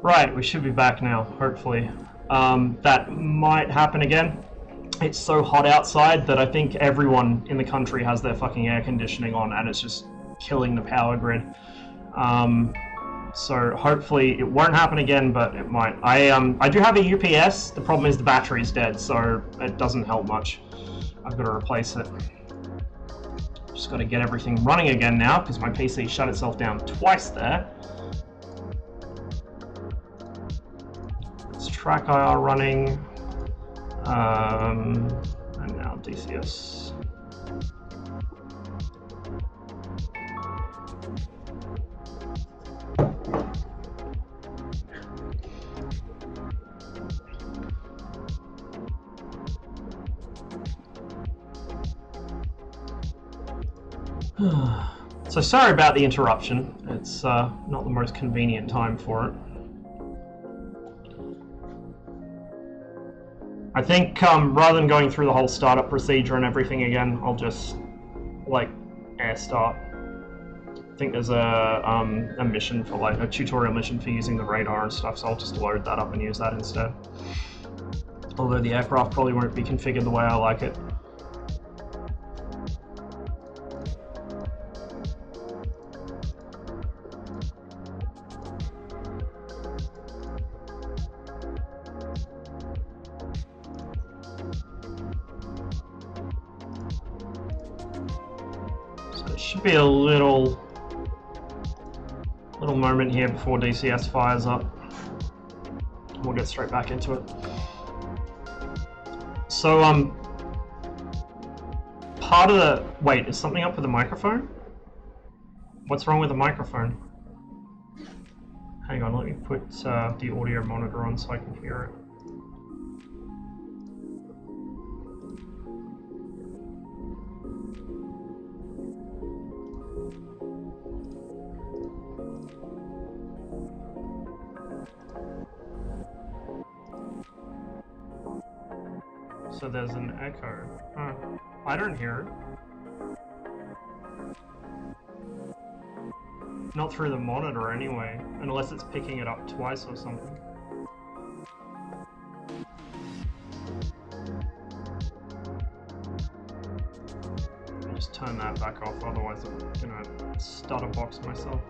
Right, we should be back now, hopefully. That might happen again. It's so hot outside that I think everyone in the country has their fucking air conditioning on, and it's just killing the power grid. So hopefully it won't happen again, but it might. I do have a UPS. The problem is the battery's dead, so it doesn't help much. I've got to replace it. Just got to get everything running again now, because my PC shut itself down twice there. It's track IR running, and now DCS. So sorry about the interruption. It's not the most convenient time for it. I think rather than going through the whole startup procedure and everything again, I'll just like air start. I think there's a mission for like a tutorial mission for using the radar and stuff, so I'll just load that up and use that instead. Although the aircraft probably won't be configured the way I like it. Should be a little moment here before DCS fires up. We'll get straight back into it. So part of the wait, is something up with the microphone? What's wrong with the microphone? Hang on, let me put the audio monitor on so I can hear it. So there's an echo. Huh. I don't hear it. Not through the monitor anyway, unless it's picking it up twice or something. I'll just turn that back off, otherwise I'm gonna stutter box myself.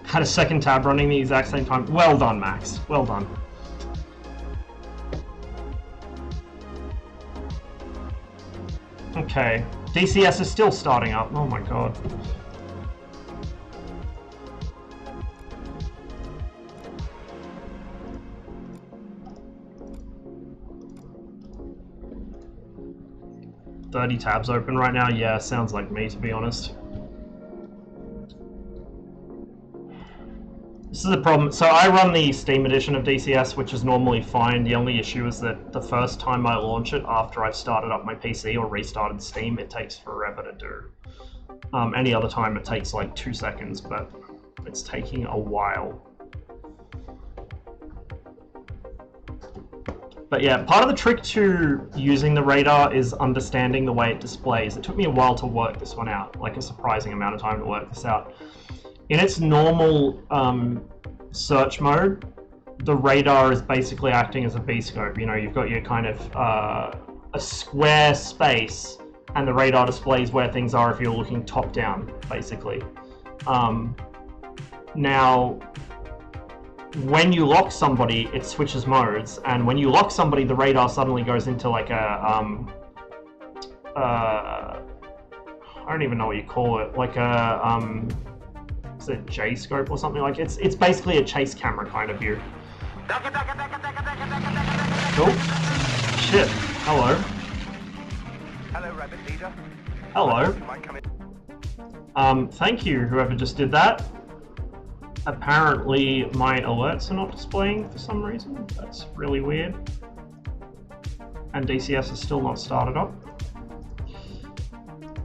Had a second tab running the exact same time. Well done, Max. Well done. Okay. DCS is still starting up. Oh my god. $30 tabs open right now? Yeah, sounds like me, to be honest. This is a problem. So I run the Steam edition of DCS, which is normally fine. The only issue is that the first time I launch it after I've started up my PC or restarted Steam, it takes forever to do. Any other time it takes like 2 seconds, but it's taking a while. But yeah, part of the trick to using the radar is understanding the way it displays. It took me a while to work this one out, like a surprising amount of time to work this out. In its normal search mode, the radar is basically acting as a B-scope. You know, you've got your kind of a square space, and the radar displays where things are if you're looking top down, basically. Now, when you lock somebody, it switches modes, and when you lock somebody, the radar suddenly goes into like a I don't even know what you call it, like a is it J-scope or something like it? It's basically a chase camera kind of view. Oh, shit. Hello. Hello, Rabbit Leader. Hello. Thank you, whoever just did that. Apparently my alerts are not displaying for some reason. That's really weird. And DCS is still not started up.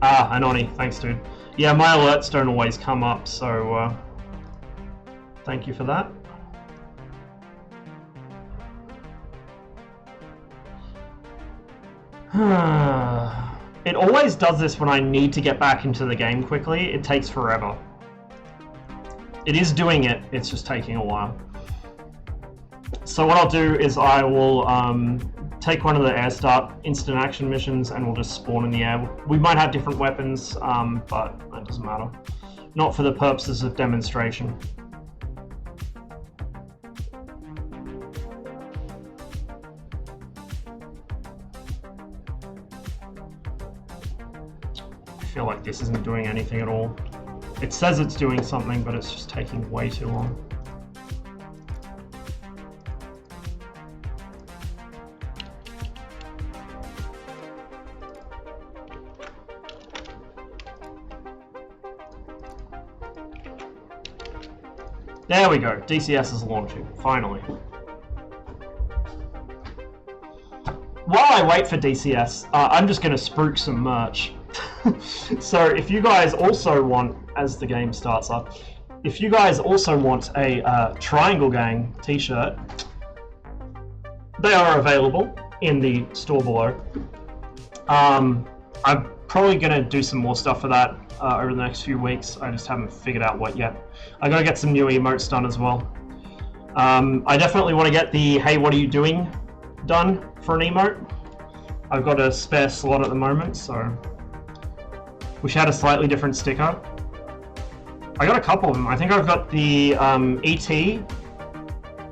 Ah, Anoni, thanks dude. Yeah, my alerts don't always come up, so thank you for that. It always does this when I need to get back into the game quickly. It takes forever. It is doing it, it's just taking a while. So what I'll do is I will take one of the air start instant action missions and we'll just spawn in the air. We might have different weapons, but that doesn't matter. Not for the purposes of demonstration. I feel like this isn't doing anything at all. It says it's doing something, but it's just taking way too long. There we go, DCS is launching, finally. While I wait for DCS, I'm just going to spruik some merch. So if you guys also want, as the game starts up, if you guys also want a Triangle Gang t-shirt, they are available in the store below. I'm probably going to do some more stuff for that over the next few weeks. I just haven't figured out what yet. I got to get some new emotes done as well. I definitely want to get the "Hey, what are you doing?" done for an emote. I've got a spare slot at the moment, so wish I had a slightly different sticker. I got a couple of them. I think I've got the ET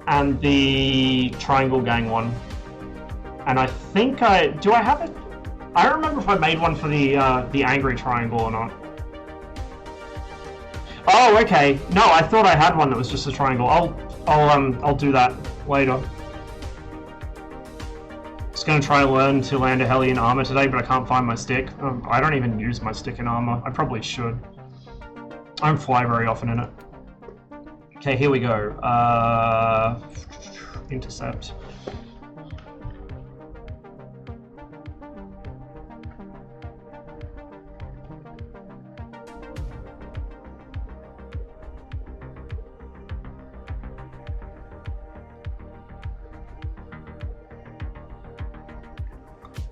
and the Triangle Gang one, and I think do I have it? I don't remember if I made one for the Angry Triangle or not. Oh, okay. No, I thought I had one that was just a triangle. I'll do that later. Just gonna try and learn to land a heli in armor today, but I can't find my stick. I don't even use my stick in armor. I probably should. I don't fly very often in it. Okay, here we go. Intercept.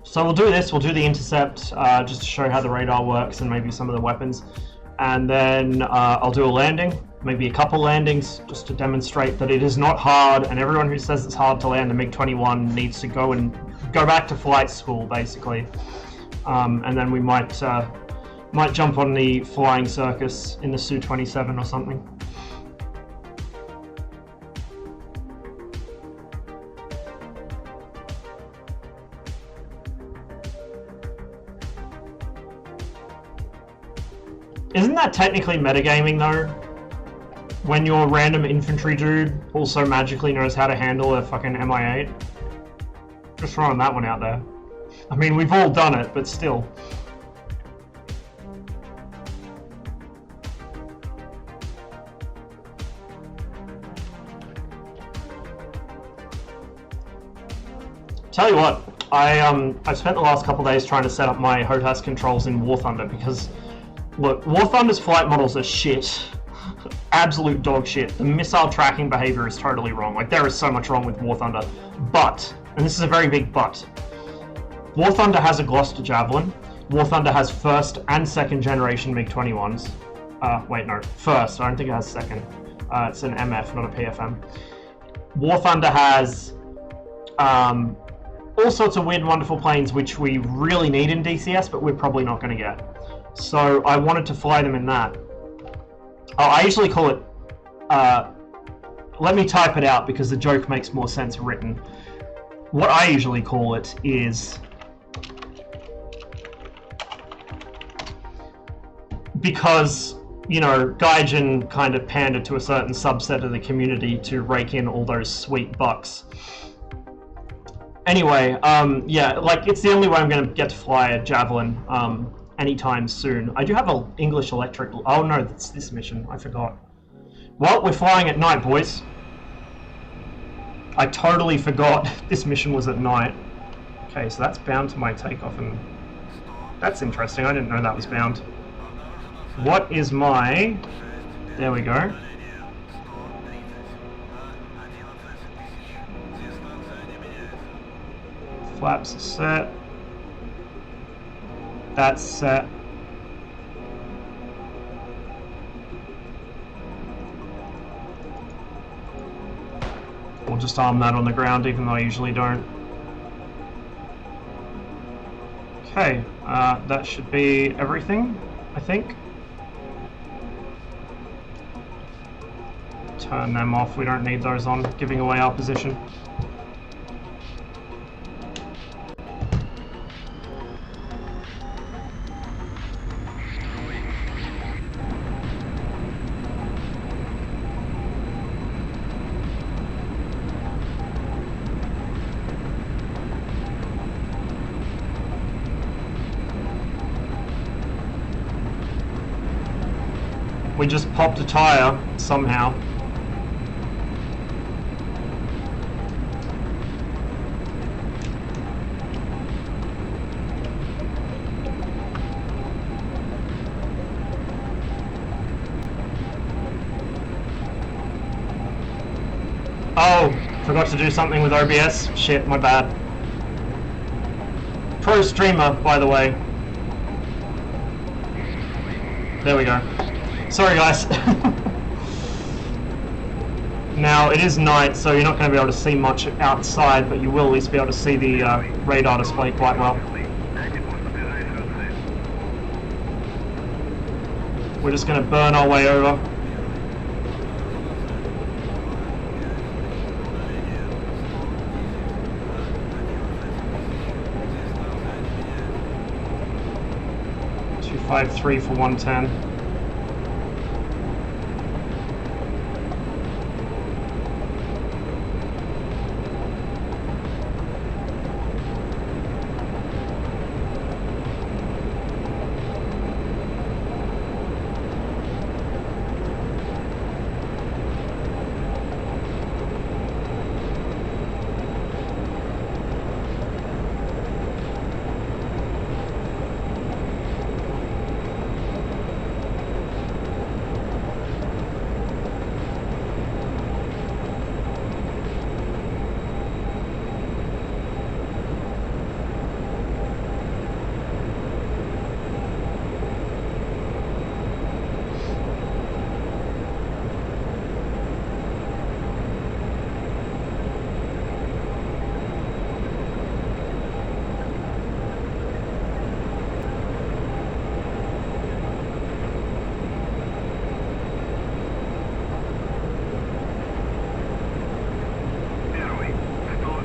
So we'll do this, we'll do the intercept, just to show how the radar works and maybe some of the weapons. And then I'll do a landing, maybe a couple landings, just to demonstrate that it is not hard, and everyone who says it's hard to land the MiG-21 needs to go back to flight school, basically. And then we might jump on the flying circus in the Su-27 or something. Isn't that technically metagaming though? When your random infantry dude also magically knows how to handle a fucking Mi-8? Just throwing that one out there. I mean, we've all done it, but still. Tell you what, I spent the last couple days trying to set up my HOTAS controls in War Thunder because look, War Thunder's flight models are shit. Absolute dog shit. The missile tracking behavior is totally wrong. Like, there is so much wrong with War Thunder. But, and this is a very big but, War Thunder has a Gloucester Javelin. War Thunder has first and second generation MiG-21s. Wait, no. First. I don't think it has second. It's an MF, not a PFM. War Thunder has all sorts of weird, wonderful planes which we really need in DCS, but we're probably not going to get. So I wanted to fly them in that. Oh, I usually call it, let me type it out because the joke makes more sense written. What I usually call it is, because, you know, Gaijin kind of pandered to a certain subset of the community to rake in all those sweet bucks. Anyway, yeah, like, it's the only way I'm going to get to fly a Javelin, anytime soon. I do have an English electric... Oh no, that's this mission. I forgot. Well, we're flying at night, boys. I totally forgot this mission was at night. Okay, so that's bound to my takeoff, and that's interesting. I didn't know that was bound. What is my... There we go. Flaps are set. That's set. We'll just arm that on the ground, even though I usually don't. Okay, that should be everything, I think. Turn them off, we don't need those on, giving away our position. We just popped a tire somehow. Oh, forgot to do something with OBS. Shit, my bad. Pro streamer, by the way. There we go. Sorry guys. Now it is night, so you're not going to be able to see much outside, but you will at least be able to see the radar display quite well. We're just going to burn our way over. .253 for 110.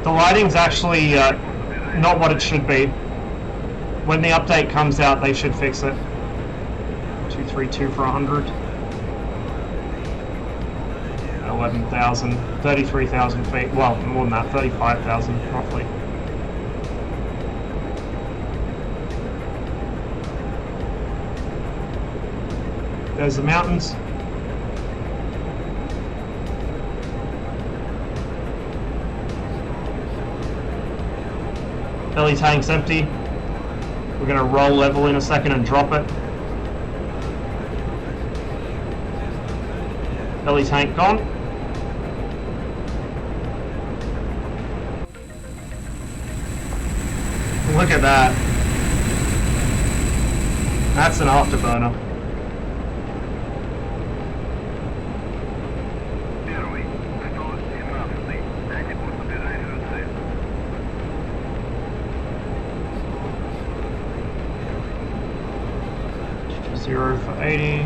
The lighting's actually not what it should be. When the update comes out, they should fix it. 232 for 100. 11,000, 33,000 feet. Well, more than that, 35,000 roughly. There's the mountains. Belly tank's empty. We're going to roll level in a second and drop it. Belly tank gone. Look at that. That's an afterburner. Zero for 80.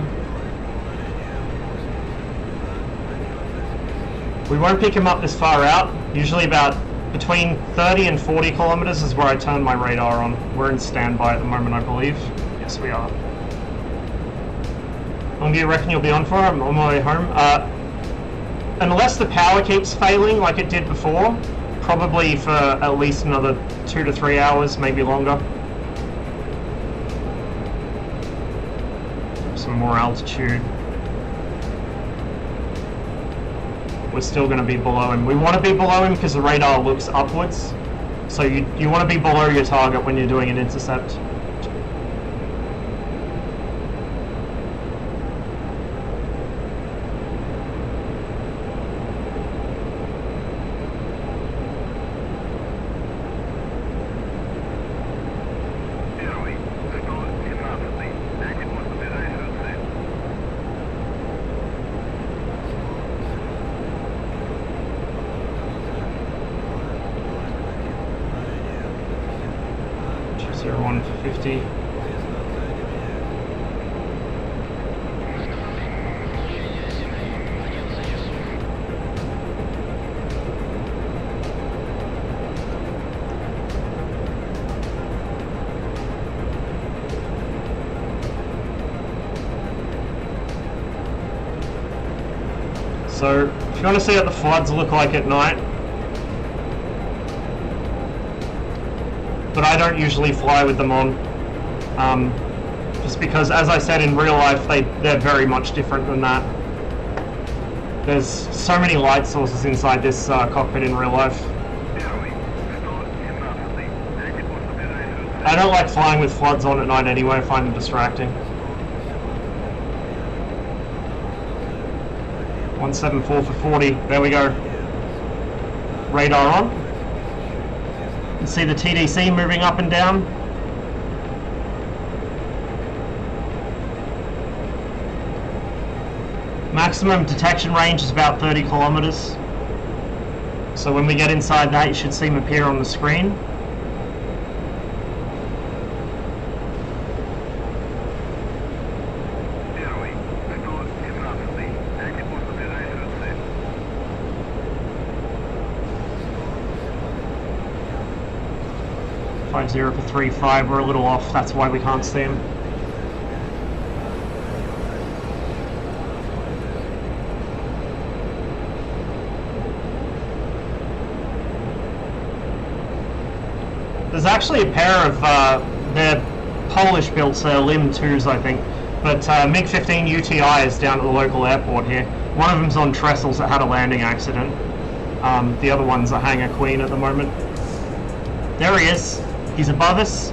We won't pick him up this far out. Usually about between 30 and 40 kilometers is where I turn my radar on. We're in standby at the moment, I believe. Yes, we are. How long do you reckon you'll be on for? I'm on my way home. Unless the power keeps failing like it did before, probably for at least another 2 to 3 hours, maybe longer. Some more altitude. We're still going to be below him. We want to be below him because the radar looks upwards. So you want to be below your target when you're doing an intercept. 1 for 50. So, if you want to see what the floods look like at night, but I don't usually fly with them on, just because, as I said, in real life, they're very much different than that. There's so many light sources inside this cockpit in real life. I don't like flying with floods on at night anyway, I find them distracting. 174 for 40, there we go. Radar on. You can see the TDC moving up and down. Maximum detection range is about 30 kilometers. So when we get inside that, you should see them appear on the screen. Zero for 35, we're a little off, that's why we can't see him. There's actually a pair of, they're Polish built, so they're LIM 2s I think, but MiG-15 UTI is down at the local airport here. One of them's on trestles that had a landing accident. The other one's a hangar queen at the moment. There he is. He's above us,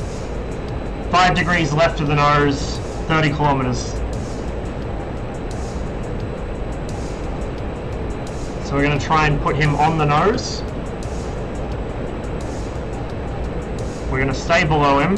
5 degrees left of the nose, 30 kilometers. So we're going to try and put him on the nose. We're going to stay below him.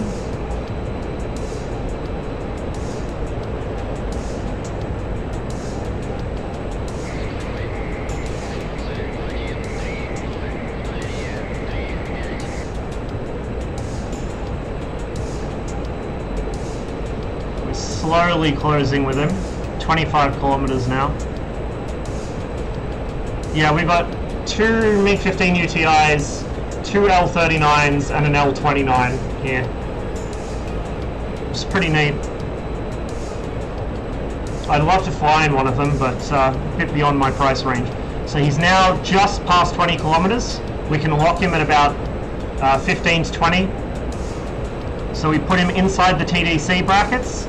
Slowly closing with him, 25 kilometers now. Yeah, we've got 2 MiG-15 UTIs, 2 L-39s and an L-29 here. It's pretty neat. I'd love to fly in one of them, but a bit beyond my price range. So he's now just past 20 kilometers. We can lock him at about 15 to 20. So we put him inside the TDC brackets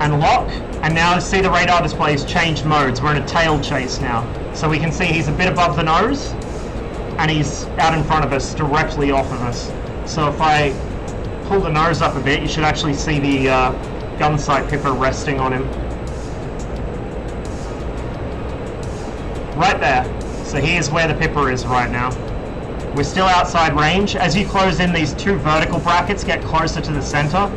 and lock, and now see the radar displays changed modes. We're in a tail chase now, so we can see he's a bit above the nose and he's out in front of us, directly off of us. So if I pull the nose up a bit, you should actually see the gun sight pipper resting on him right there. So here's where the pipper is right now. We're still outside range. As you close in, these 2 vertical brackets get closer to the center.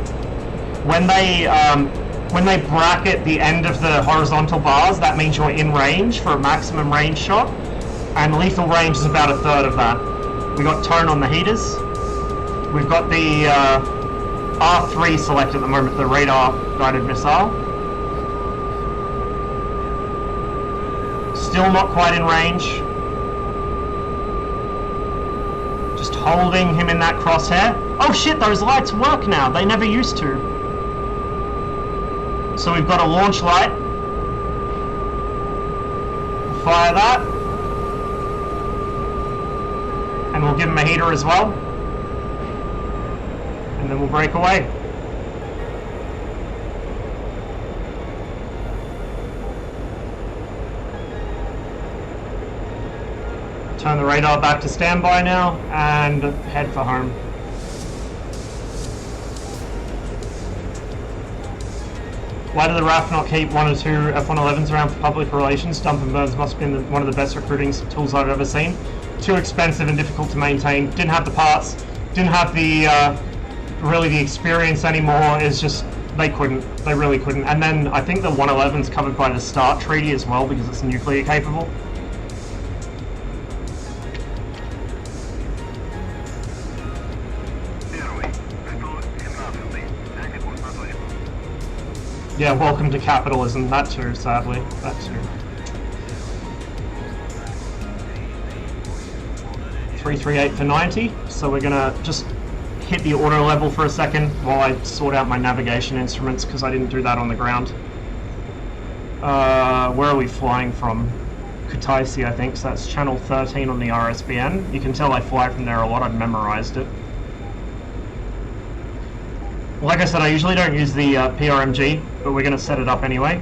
When they bracket the end of the horizontal bars, that means you're in range for a maximum range shot, and lethal range is about 1/3 of that. We got tone on the heaters. We've got the R3 selected at the moment, the radar guided missile. Still not quite in range. Just holding him in that crosshair. Oh shit, those lights work now. They never used to. So we've got a launch light. Fire that. And we'll give him a heater as well. And then we'll break away. Turn the radar back to standby now and head for home. Why did the RAF not keep 1 or 2 F-111s around for public relations? Dump and burns must have been one of the best recruiting tools I've ever seen. Too expensive and difficult to maintain. Didn't have the parts. Didn't have the really the experience anymore. It's just they couldn't. They really couldn't. And then I think the 111's covered by the START treaty as well because it's nuclear capable. Yeah, welcome to capitalism. That too, sadly. That too. 338 for 90. So we're gonna just hit the auto level for a second while I sort out my navigation instruments because I didn't do that on the ground. Where are we flying from? Kutaisi, I think, so that's channel 13 on the RSBN. You can tell I fly from there a lot, I've memorized it. Like I said, I usually don't use the PRMG, but we're going to set it up anyway.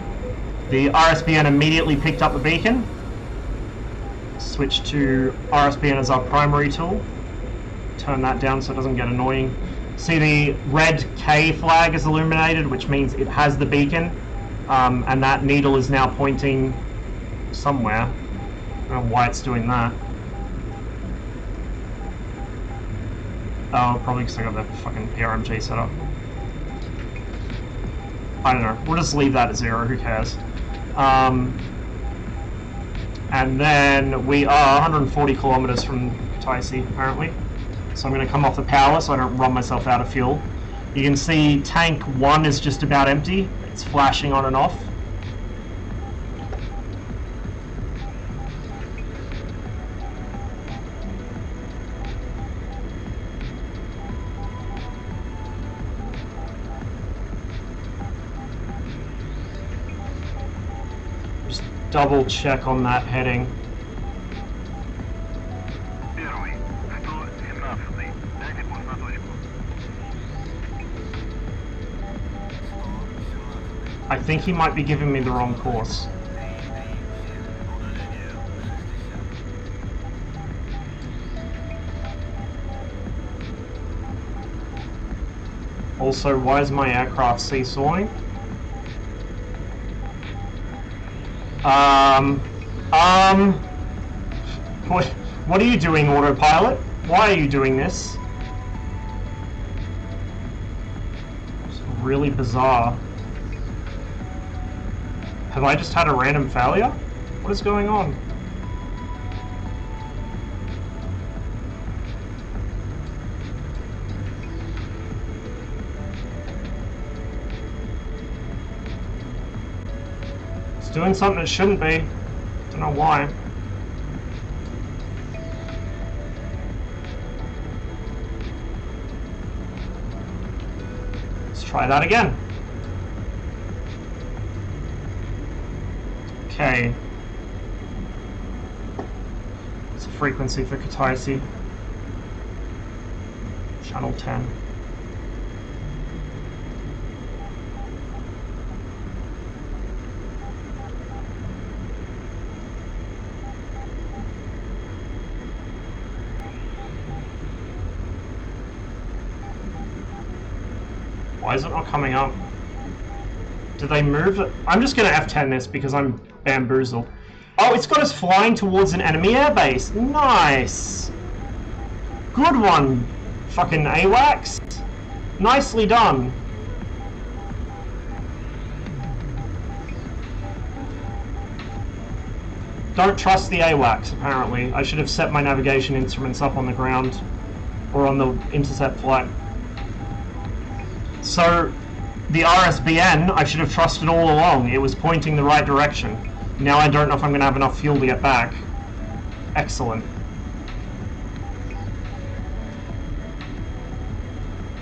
The RSBN immediately picked up the beacon. Switch to RSBN as our primary tool. Turn that down so it doesn't get annoying. See the red K flag is illuminated, which means it has the beacon. And that needle is now pointing somewhere. I don't know why it's doing that. Oh, probably because I got the fucking PRMG set up. I don't know. We'll just leave that at 0. Who cares? And then we are 140 kilometers from Kutaisi, apparently. So I'm going to come off the power so I don't run myself out of fuel. You can see tank 1 is just about empty. It's flashing on and off. Just double check on that heading. I think he might be giving me the wrong course. Also, why is my aircraft seesawing? What are you doing, autopilot? Why are you doing this? It's really bizarre. Have I just had a random failure? What is going on? It's doing something it shouldn't be. Don't know why. Let's try that again. Okay. What's the frequency for Kutaisi? Channel 10. Why is it not coming up? Did they move it? I'm just going to F10 this because I'm bamboozled. Oh, it's got us flying towards an enemy airbase. Nice. Good one, fucking AWACS. Nicely done. Don't trust the AWACS, apparently. I should have set my navigation instruments up on the ground or on the intercept flight. So, the RSBN, I should have trusted all along. It was pointing the right direction. Now I don't know if I'm going to have enough fuel to get back. Excellent.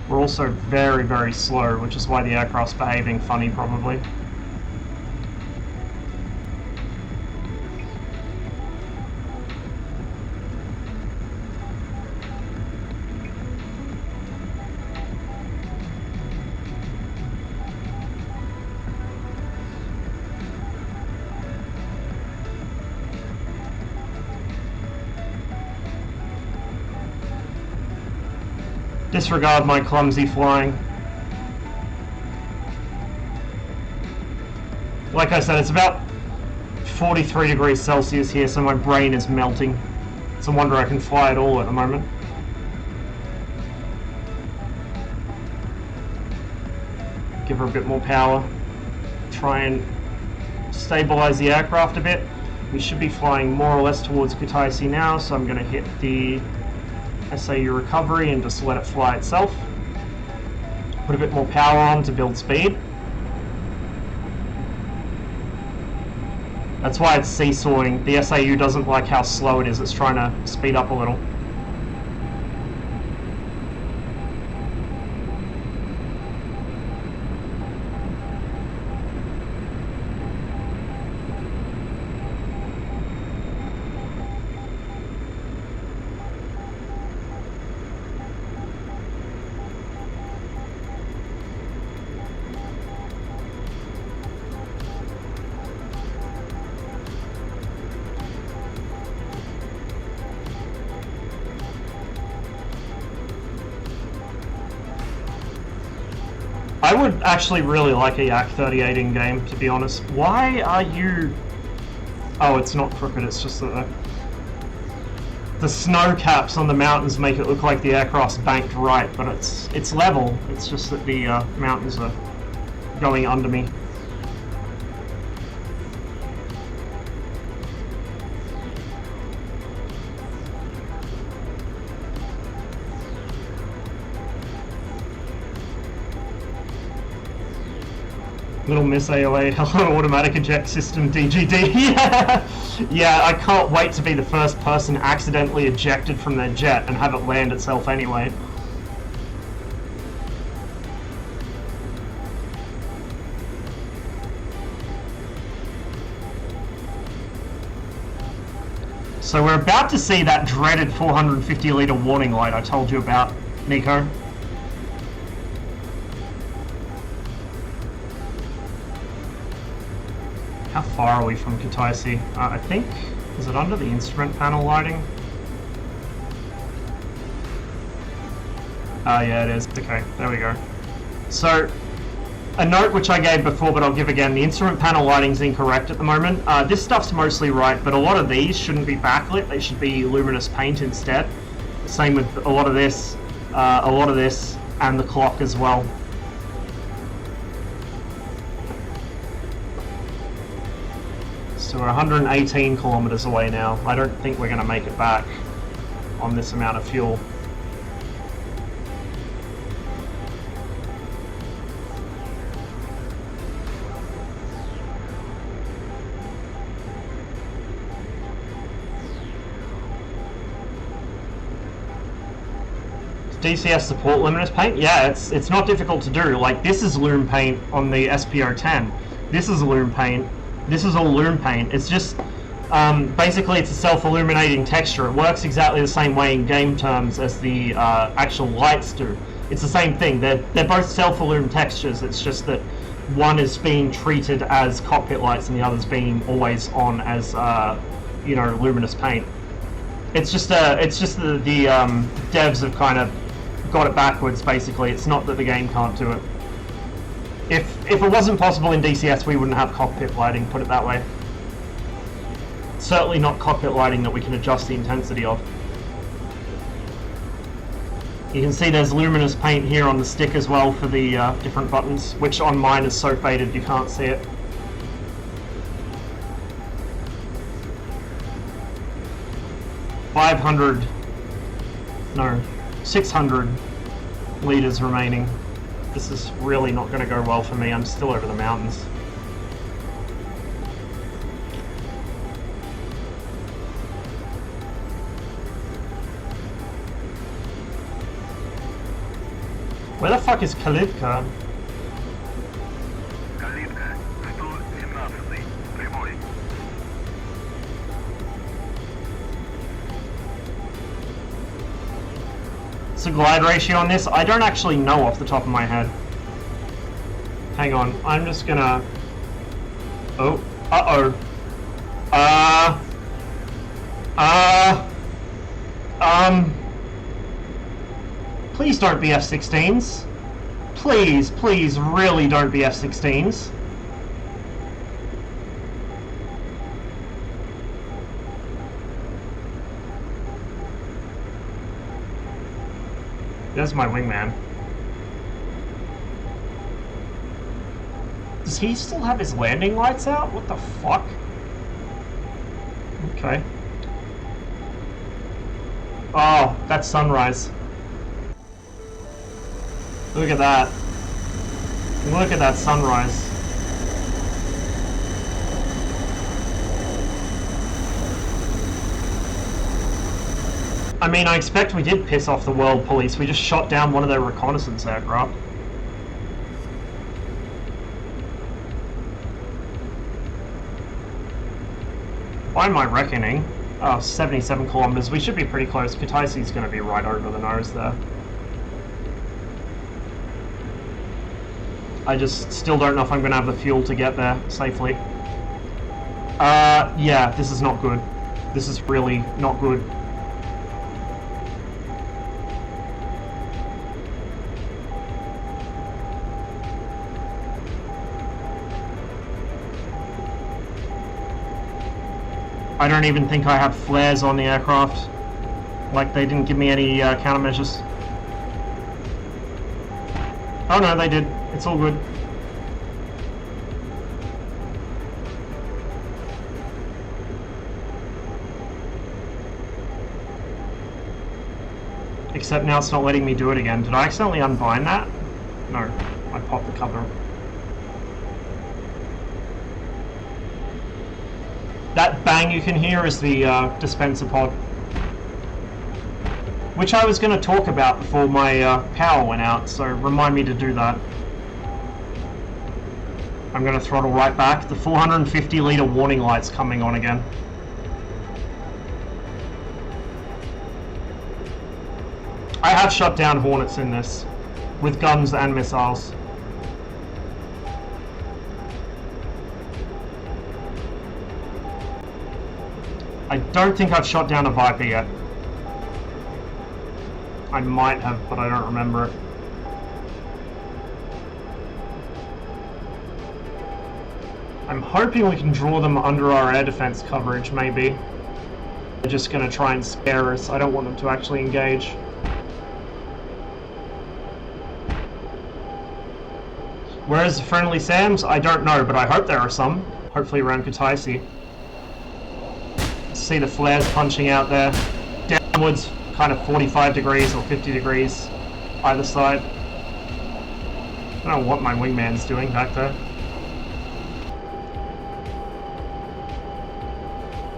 We're also very, very slow, which is why the aircraft's behaving funny, probably. Disregard my clumsy flying. Like I said, it's about 43 degrees Celsius here, so my brain is melting. It's a wonder I can fly at all at the moment. Give her a bit more power. Try and stabilize the aircraft a bit. We should be flying more or less towards Kutaisi now, so I'm going to hit the SAU recovery and just let it fly itself. Put a bit more power on to build speed. That's why it's seesawing. The SAU doesn't like how slow it is. It's trying to speed up a little. I would actually really like a Yak 38 in game, to be honest. Why are you... Oh, it's not crooked, it's just that the snow caps on the mountains make it look like the aircraft's banked right, but it's level. It's just that the mountains are going under me. Little Miss AOA, hello automatic eject system DGD. Yeah, I can't wait to be the first person accidentally ejected from their jet and have it land itself anyway. So we're about to see that dreaded 450 litre warning light I told you about, Nico. How far are we from Kutaisi? I think, is it under the instrument panel lighting? Yeah it is. Okay, there we go. So, a note which I gave before but I'll give again, the instrument panel lighting's incorrect at the moment. This stuff's mostly right, but a lot of these shouldn't be backlit, they should be luminous paint instead. Same with a lot of this, and the clock as well. So we're 118 kilometers away now. I don't think we're going to make it back on this amount of fuel. DCS support luminous paint? Yeah, it's not difficult to do. Like, this is lume paint on the SPO10. This is lume paint. This is all lume paint. It's just, basically it's a self-illuminating texture. It works exactly the same way in game terms as the actual lights do. It's the same thing. They're both self-illumined textures. It's just that one is being treated as cockpit lights and the other's being always on as, you know, luminous paint. It's just the devs have kind of got it backwards, basically. It's not that the game can't do it. If it wasn't possible in DCS, we wouldn't have cockpit lighting, put it that way. Certainly not cockpit lighting that we can adjust the intensity of. You can see there's luminous paint here on the stick as well for the different buttons, which on mine is so faded you can't see it. No, 600 litres remaining. This is really not going to go well for me. I'm still over the mountains. Where the fuck is Kalivka? Kalivka, 117, прямой. What's the glide ratio on this? I don't actually know off the top of my head. Hang on, I'm just gonna... Oh, uh-oh. Please don't be F-16s. Please, please, really don't be F-16s. There's my wingman. Does he still have his landing lights out? What the fuck? Okay. Oh, that's sunrise. Look at that. Look at that sunrise. I mean, I expect we did piss off the world police. We just shot down one of their reconnaissance aircraft. By my reckoning, 77 kilometers. We should be pretty close. Kutaisi's going to be right over the nose there. I just still don't know if I'm going to have the fuel to get there safely. Yeah, this is not good. This is really not good. I don't even think I have flares on the aircraft. Like, they didn't give me any countermeasures. Oh no, they did. It's all good. Except now it's not letting me do it again. Did I accidentally unbind that? No, I popped the cover. That bang you can hear is the dispenser pod. Which I was going to talk about before my power went out, so remind me to do that. I'm going to throttle right back. The 450 litre warning light's coming on again. I have shot down Hornets in this, with guns and missiles. I don't think I've shot down a Viper yet. I might have, but I don't remember it. I'm hoping we can draw them under our air defense coverage, maybe. They're just going to try and scare us. I don't want them to actually engage. Whereas the friendly SAMs, I don't know, but I hope there are some. Hopefully around Kutaisi. See the flares punching out there. Downwards, kind of 45 degrees or 50 degrees either side. I don't know what my wingman's doing back there.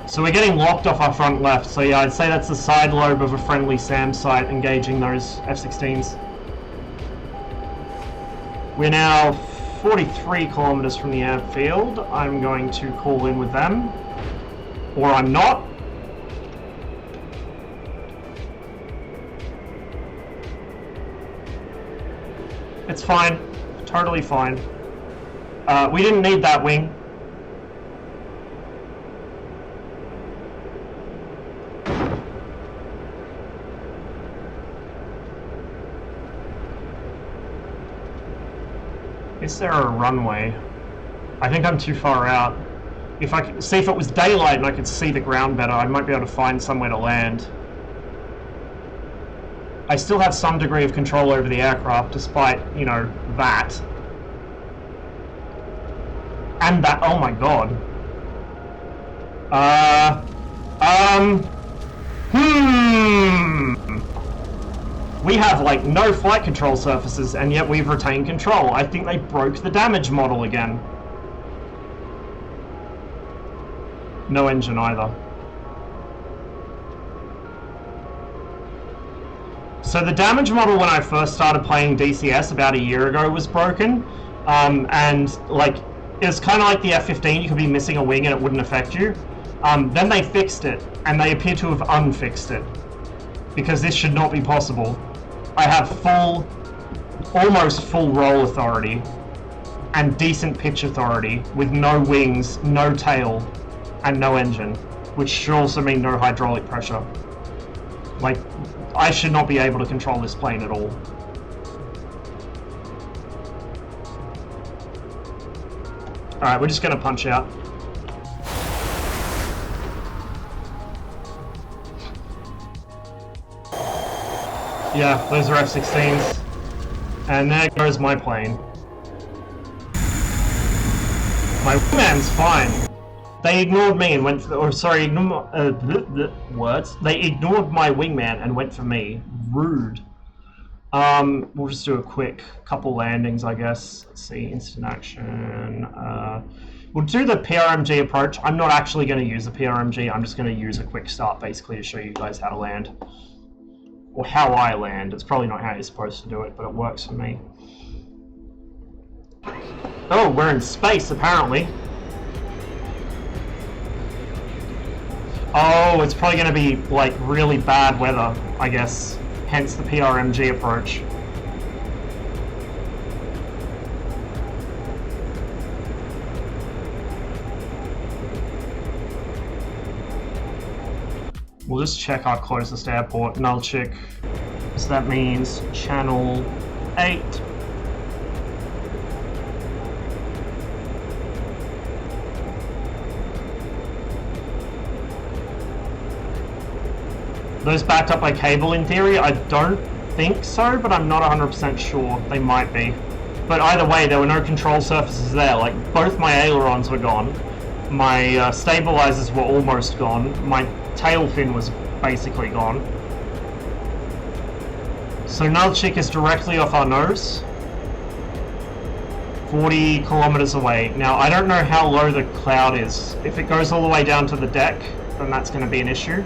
So we're getting locked off our front left, so yeah, I'd say that's the side lobe of a friendly SAM site engaging those F-16s. We're now 43 kilometers from the airfield. I'm going to call in with them. Or I'm not. It's fine. Totally fine. We didn't need that wing. Is there a runway? I think I'm too far out. If I could see if it was daylight and I could see the ground better, I might be able to find somewhere to land. I still have some degree of control over the aircraft, despite, you know, that. And that, oh my god. We have, like, no flight control surfaces, and yet we've retained control. I think they broke the damage model again. No engine either. So the damage model when I first started playing DCS about a year ago was broken, and like it was kind of like the F-15, you could be missing a wing and it wouldn't affect you. Then they fixed it, and they appear to have unfixed it, because this should not be possible. I have full, almost full roll authority, and decent pitch authority, with no wings, no tail, and no engine, which should also mean no hydraulic pressure. Like, I should not be able to control this plane at all. Alright, we're just gonna punch out. Yeah, those are F-16s. And there goes my plane. My wingman's fine. They ignored me and went for, or sorry, ignore words. They ignored my wingman and went for me. Rude. We'll just do a quick couple landings, I guess. Let's see, instant action. We'll do the PRMG approach. I'm not actually going to use the PRMG. I'm just going to use a quick start, basically, to show you guys how to land. or how I land. It's probably not how you're supposed to do it, but it works for me. Oh, we're in space apparently. Oh, it's probably going to be like really bad weather, I guess. Hence the PRMG approach. We'll just check our closest airport, Nulchik. So that means channel 8. Those backed up by cable in theory? I don't think so, but I'm not 100% sure. They might be. But either way, there were no control surfaces there. Like, both my ailerons were gone. My stabilizers were almost gone. My tail fin was basically gone. So Nulchik is directly off our nose. 40 kilometers away. Now, I don't know how low the cloud is. If it goes all the way down to the deck, then that's going to be an issue.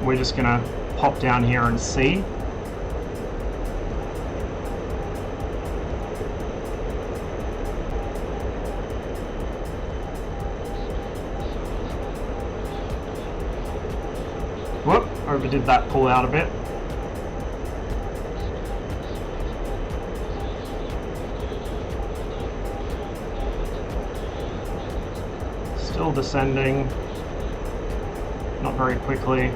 We're just going to pop down here and see. Whoop, overdid that pull out a bit. Still descending. Not very quickly.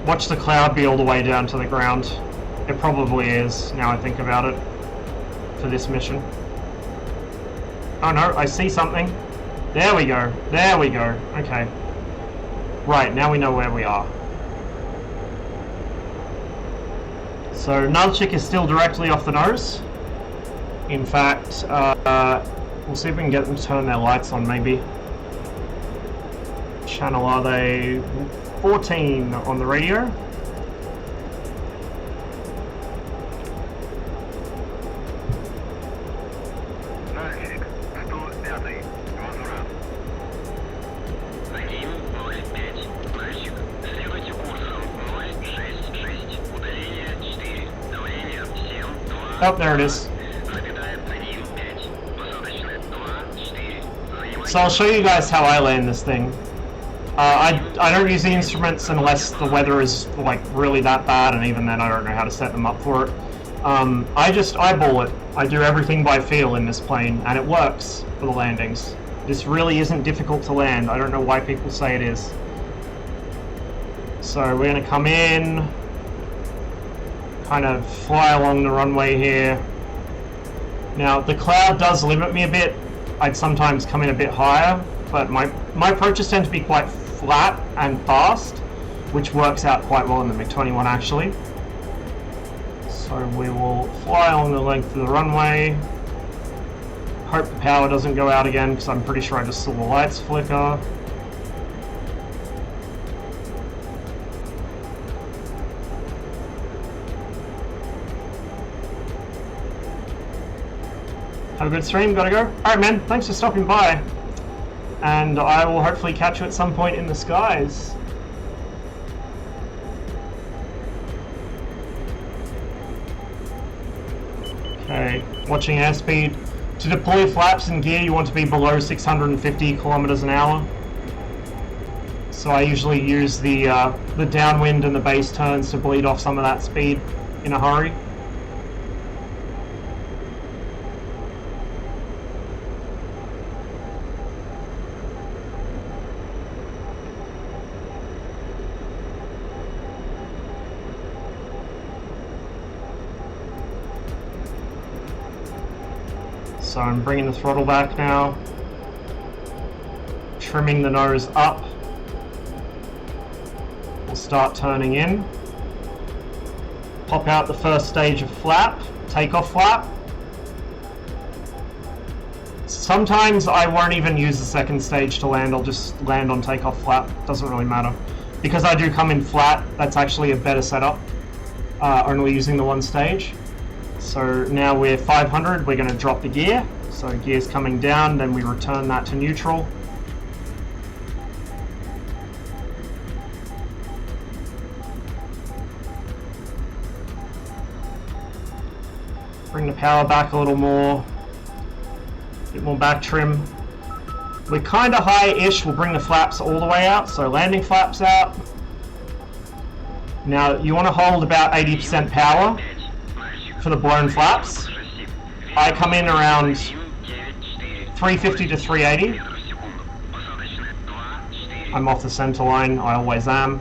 Watch the cloud be all the way down to the ground. It probably is, now I think about it, for this mission. Oh no, I see something. There we go. There we go. Okay. Right, now we know where we are. So Nulchik is still directly off the nose. In fact, we'll see if we can get them to turn their lights on maybe. Channel are they? 14 on the radio. Oh, there it is. So I'll show you guys how I land this thing. I don't use the instruments unless the weather is like really that bad, and even then I don't know how to set them up for it. I just eyeball it. I do everything by feel in this plane, and it works for the landings. This really isn't difficult to land. I don't know why people say it is. So we're going to come in, kind of fly along the runway here. Now the cloud does limit me a bit. I'd sometimes come in a bit higher, but my approaches tend to be quite flat and fast, which works out quite well in the MiG-21 actually. So we will fly along the length of the runway. Hope the power doesn't go out again, because I'm pretty sure I just saw the lights flicker. Have a good stream, gotta go. Alright man, thanks for stopping by. And I will hopefully catch you at some point in the skies. Okay, watching airspeed. To deploy flaps and gear, you want to be below 650 kilometers an hour. So I usually use the downwind and the base turns to bleed off some of that speed in a hurry. So I'm bringing the throttle back now, trimming the nose up. We'll start turning in. Pop out the first stage of flap, takeoff flap. Sometimes I won't even use the second stage to land, I'll just land on takeoff flap, doesn't really matter. Because I do come in flat, that's actually a better setup, only using the one stage. So now we're 500, we're going to drop the gear, so gear's coming down, then we return that to neutral. Bring the power back a little more. Bit more back trim. We're kind of high-ish. We'll bring the flaps all the way out. So landing flaps out. Now you want to hold about 80% power for the blown flaps. I come in around 350 to 380. I'm off the center line. I always am.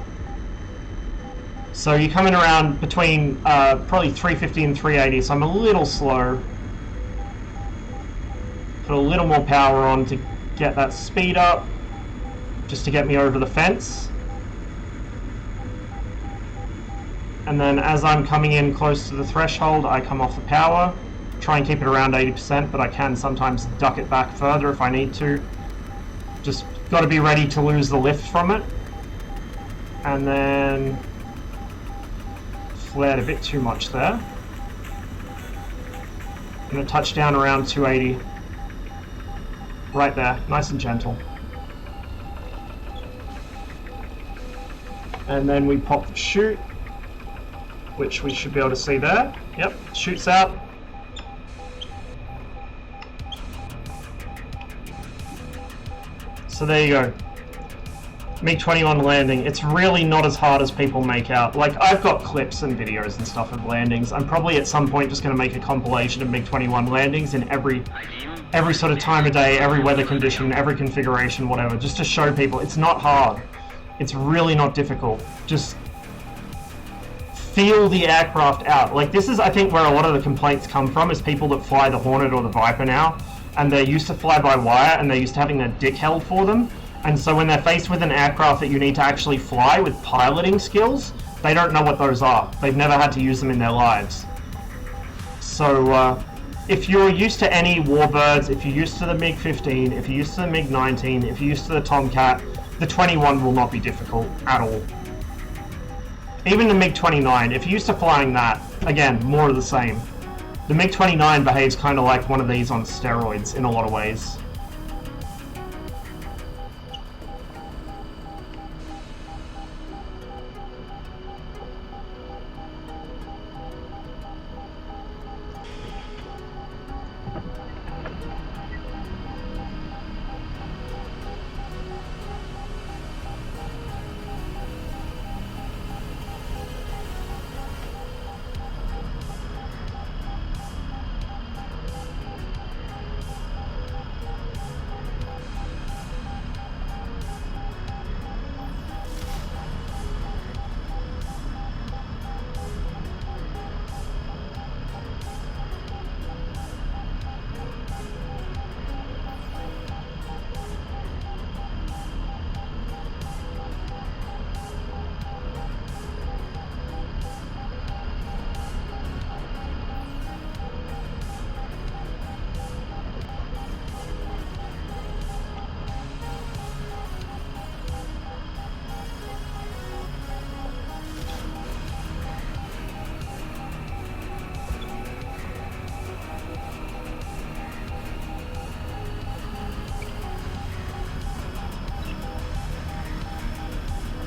So you come in around between probably 350 and 380, so I'm a little slow. Put a little more power on to get that speed up, just to get me over the fence. And then as I'm coming in close to the threshold, I come off the power. Try and keep it around 80%, but I can sometimes duck it back further if I need to. Just got to be ready to lose the lift from it. And then flared a bit too much there. I'm going to touch down around 280. Right there, nice and gentle. And then we pop the chute, which we should be able to see there. Yep, chute's out. So there you go. MiG-21 landing. It's really not as hard as people make out. Like, I've got clips and videos and stuff of landings. I'm probably at some point just going to make a compilation of MiG-21 landings in every sort of time of day, every weather condition, every configuration, whatever, just to show people it's not hard. It's really not difficult. Just feel the aircraft out. Like, this is, I think, where a lot of the complaints come from, is people that fly the Hornet or the Viper now, and they're used to fly-by-wire, and they're used to having their dick held for them. And so when they're faced with an aircraft that you need to actually fly with piloting skills, they don't know what those are. They've never had to use them in their lives. So if you're used to any Warbirds, if you're used to the MiG-15, if you're used to the MiG-19, if you're used to the Tomcat, the 21 will not be difficult at all. Even the MiG-29, if you're used to flying that, again, more of the same. The MiG-29 behaves kind of like one of these on steroids in a lot of ways.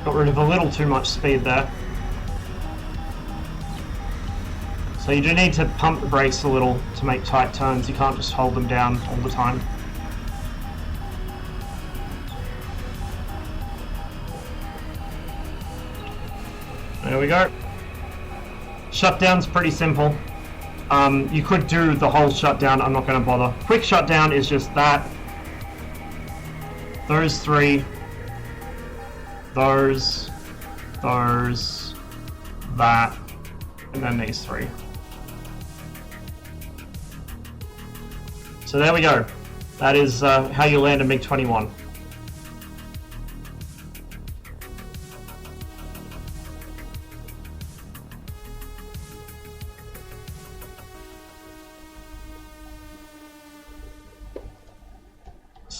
Got rid of a little too much speed there. So you do need to pump the brakes a little to make tight turns. You can't just hold them down all the time. There we go. Shutdown's pretty simple. You could do the whole shutdown, I'm not going to bother. Quick shutdown is just that. Those three. Those, that, and then these three. So there we go. That is how you land a MiG-21.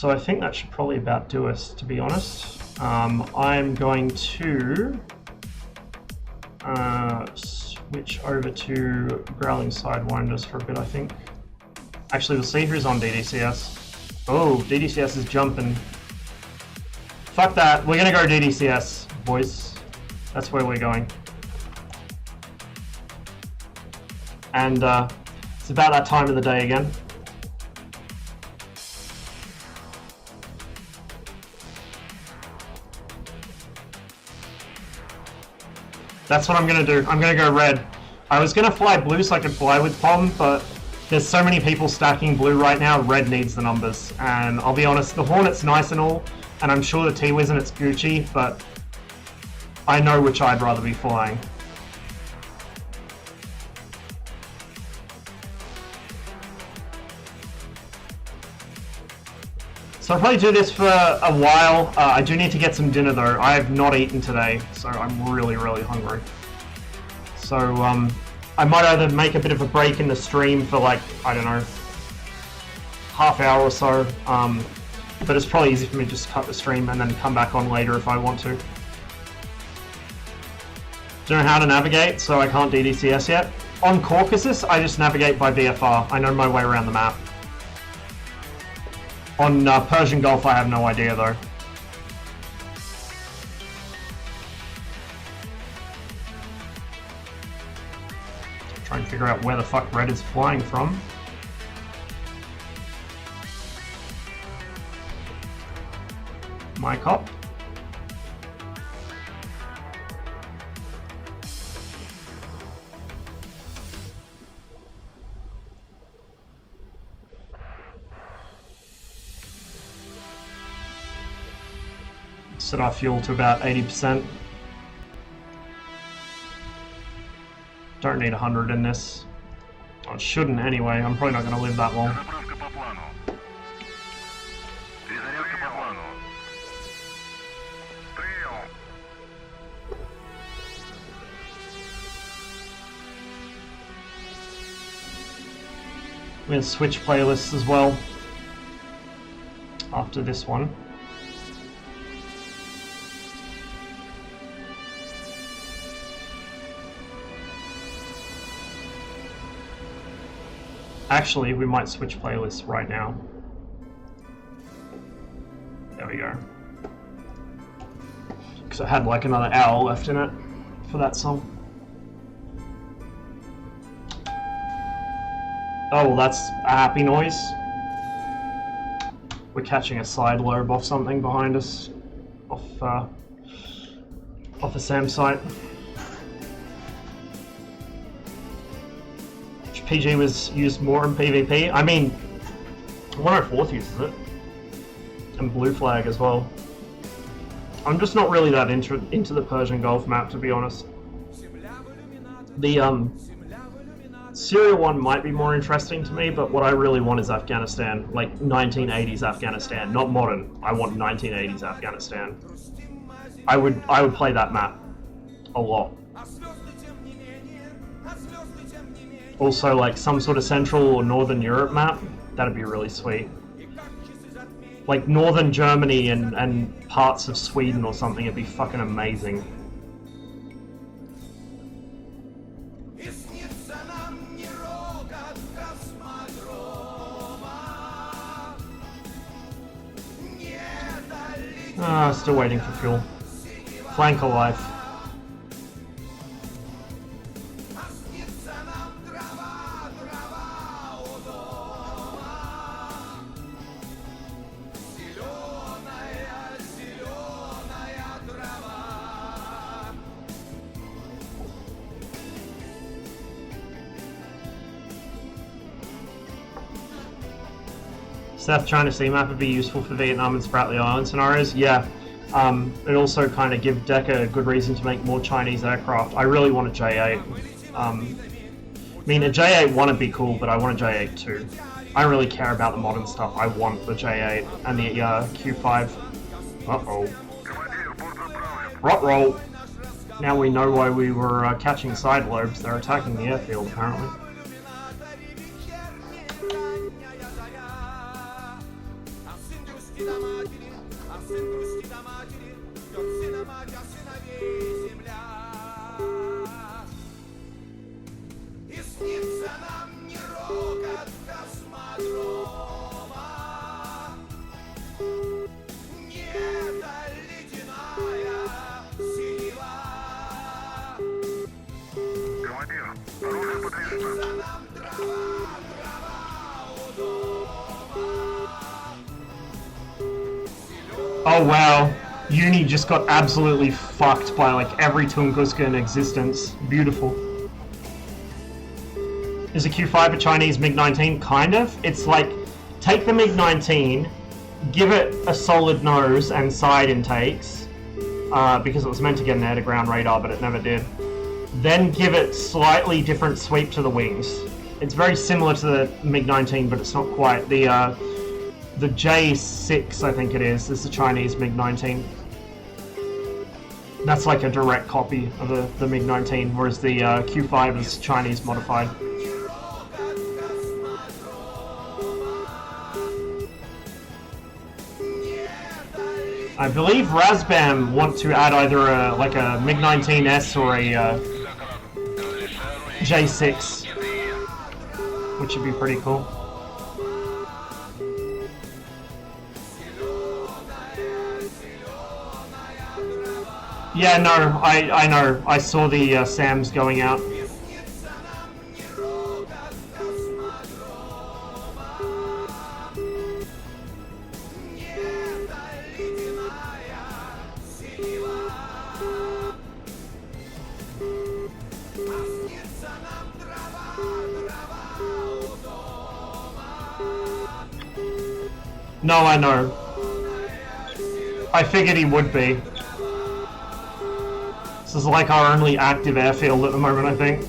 So I think that should probably about do us, to be honest. I'm going to switch over to Growling Sidewinders for a bit, I think. Actually, we'll see who's on DDCS. Oh, DDCS is jumping. Fuck that, we're gonna go DDCS, boys. That's where we're going. And it's about that time of the day again. That's what I'm gonna do. I'm gonna go red. I was gonna fly blue so I could fly with Pom, but there's so many people stacking blue right now, red needs the numbers. And I'll be honest, the Hornet's nice and all, and I'm sure the T-Wiz and it's Gucci, but I know which I'd rather be flying. So I'll probably do this for a while. I do need to get some dinner though. I have not eaten today, so I'm really, really hungry. So I might either make a bit of a break in the stream for like, I don't know, half hour or so. But it's probably easy for me to just cut the stream and then come back on later if I want to. Don't know how to navigate, so I can't DDCS yet. On Caucasus, I just navigate by VFR. I know my way around the map. On Persian Gulf, I have no idea though. Try and figure out where the fuck red is flying from. My cop. Set our fuel to about 80%. Don't need 100 in this. Oh, it shouldn't anyway, I'm probably not going to live that long. We're going to switch playlists as well after this one. Actually, we might switch playlists right now. There we go. Because I had like another hour left in it for that song. Oh, well, that's a happy noise. We're catching a side lobe off something behind us, off a SAM site. Which PG was used more in PvP. I mean, 104th uses it, and Blue Flag as well. I'm just not really that into the Persian Gulf map, to be honest. The Syria one might be more interesting to me, but what I really want is Afghanistan, like 1980s Afghanistan, not modern. I want 1980s Afghanistan. I would play that map a lot. Also, like some sort of Central or Northern Europe map, that'd be really sweet. Like Northern Germany and parts of Sweden or something, it'd be fucking amazing. Still waiting for fuel. Flank alive. South China Sea map would be useful for Vietnam and Spratly Island scenarios. Yeah. It also kind of give DEC a good reason to make more Chinese aircraft. I really want a J8. I mean, a J8 would be cool, but I want a J8 too. I don't really care about the modern stuff. I want the J8 and the Q5. Uh-oh. Rot-roll. Now we know why we were catching side lobes. They're attacking the airfield, apparently. Командир, оружие подвешено. Oh wow, Uni just got absolutely fucked by like every Tunguska in existence. Beautiful. Is a Q5 a Chinese MiG-19? Kind of. It's like, take the MiG-19, give it a solid nose and side intakes, because it was meant to get an air-to-ground radar, but it never did. Then give it slightly different sweep to the wings. It's very similar to the MiG-19, but it's not quite. The J6, I think it is the Chinese MiG-19. That's like a direct copy of the MiG-19, whereas the Q5 is Chinese modified. I believe Razbam want to add either a MiG-19S or a J6, which would be pretty cool. Yeah, no, I know. I saw the SAMs going out. No, I know. I figured he would be. This is like our only active airfield at the moment, I think.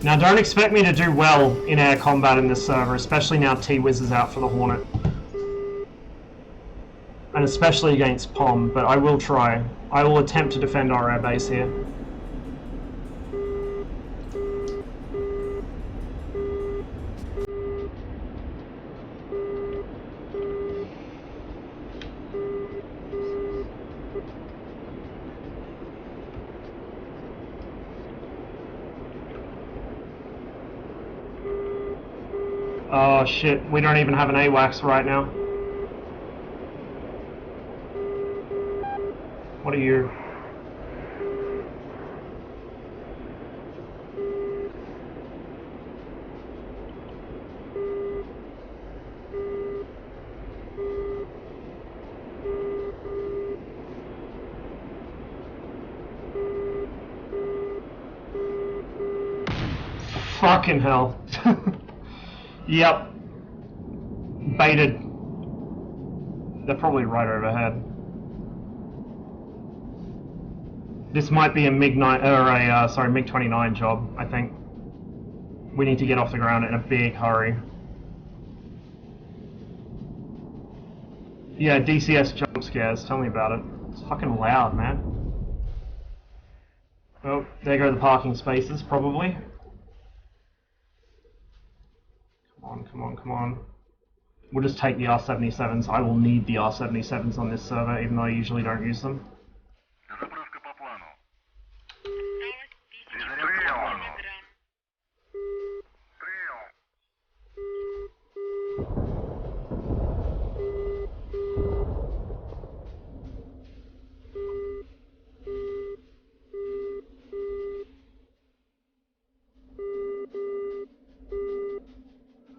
Now, don't expect me to do well in air combat in this server, especially now T-Wiz is out for the Hornet. And especially against POM, but I will try. I will attempt to defend our air base here. Oh shit, we don't even have an AWACS right now. What are you? Fucking hell. Yep. Baited. They're probably right overhead. This might be a MiG-9 or a MiG-29 job, I think. We need to get off the ground in a big hurry. Yeah, DCS jump scares, tell me about it. It's fucking loud, man. Oh, there go the parking spaces, probably. Come on, come on. We'll just take the R-77s. I will need the R-77s on this server, even though I usually don't use them. Заправка по плану.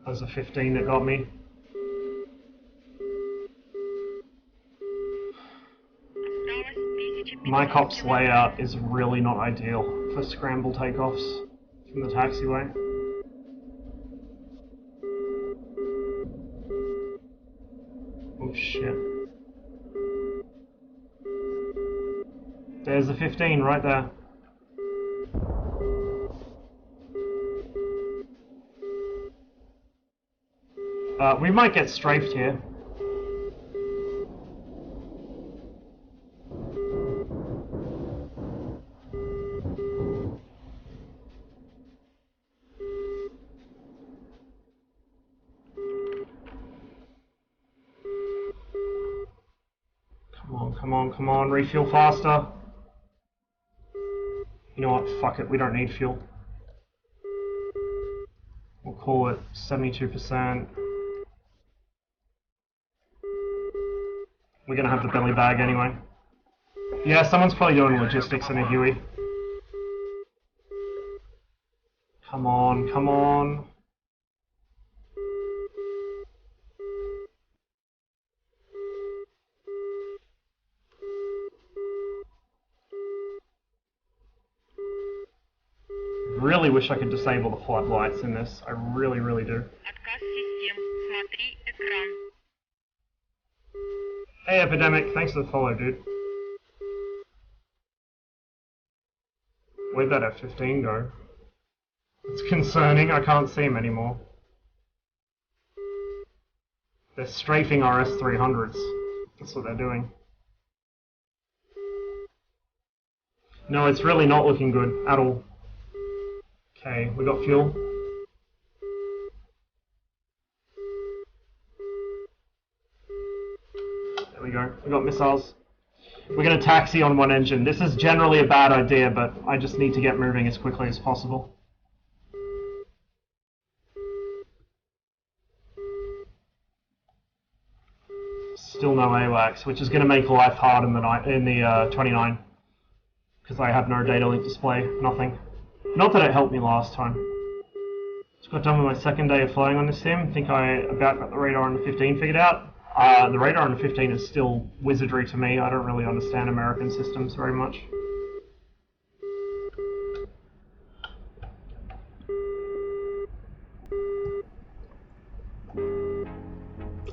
That was a 15 that got me. My cop's layout is really not ideal for scramble takeoffs from the taxiway. Oh shit. There's a 15 right there. We might get strafed here. come on, refuel faster. You know what, fuck it, we don't need fuel. We'll call it 72%. We're gonna have the belly bag anyway. Yeah, someone's probably doing logistics in a Huey. Come on, come on. Really wish I could disable the floodlights in this. I really, really do. Отказ систем. Смотри экран. Hey Epidemic, thanks for the follow, dude. Where'd that F-15 go? It's concerning, I can't see him anymore. They're strafing our S-300s. That's what they're doing. No, it's really not looking good at all. Okay, we got fuel. There we go, we got missiles. We're going to taxi on one engine. This is generally a bad idea, but I just need to get moving as quickly as possible. Still no AWACS, which is going to make life hard in the 29. Because I have no data link display, nothing. Not that it helped me last time. Just got done with my second day of flying on this sim. I think I about got the radar on the 15 figured out. The radar on the 15 is still wizardry to me. I don't really understand American systems very much.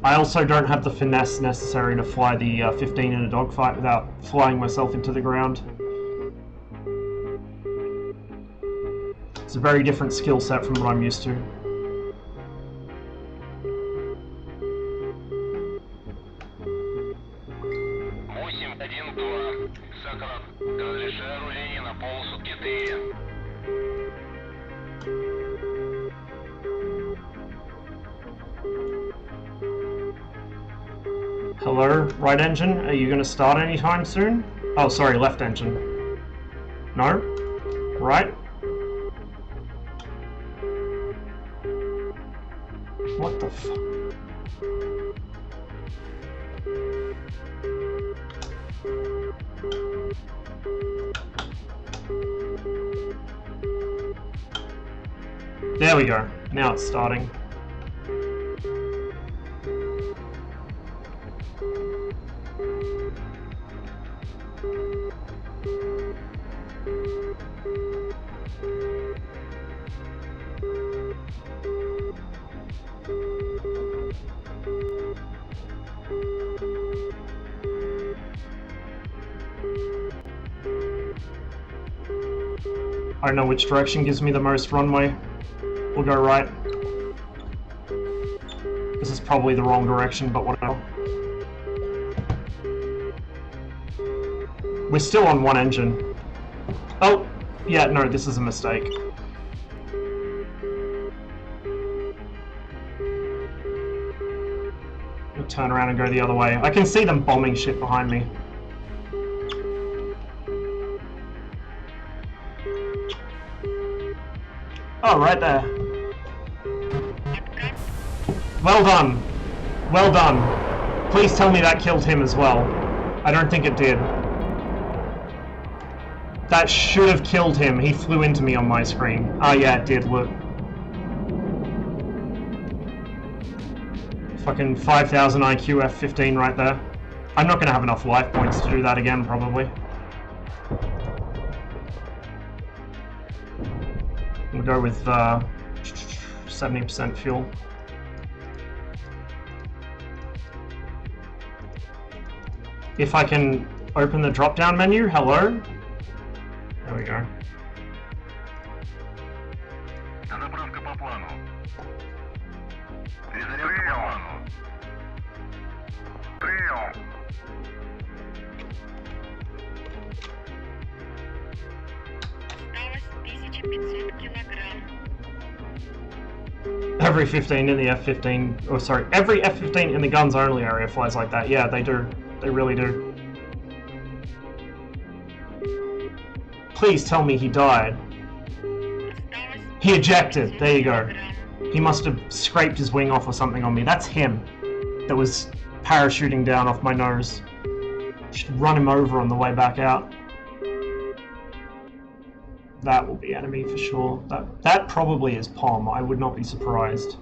I also don't have the finesse necessary to fly the 15 in a dogfight without flying myself into the ground. It's a very different skill set from what I'm used to. Hello, right engine, are you going to start anytime soon? Oh, sorry, left engine. No? Right? What the fuck? There we go. Now it's starting. I don't know which direction gives me the most runway. We'll go right. This is probably the wrong direction, but whatever. We're still on one engine. Oh, yeah, no, this is a mistake. We'll turn around and go the other way. I can see them bombing shit behind me. Oh, right there. Well done. Well done. Please tell me that killed him as well. I don't think it did. That should have killed him. He flew into me on my screen. Oh yeah, it did, look. Fucking 5,000 IQ F-15 right there. I'm not going to have enough life points to do that again, probably. We'll go with 70% fuel. If I can open the drop-down menu, hello? There we go. Заправка по плану. Перезарядка по плану. Прием. Осталось 1500 килограмм. Every 15 in the F-15, oh sorry, every F-15 in the guns only area flies like that. Yeah, they do. They really do. Please tell me he died. He ejected. There you go. He must have scraped his wing off or something on me. That's him that was parachuting down off my nose. Should run him over on the way back out. That will be enemy for sure. That probably is POM. I would not be surprised.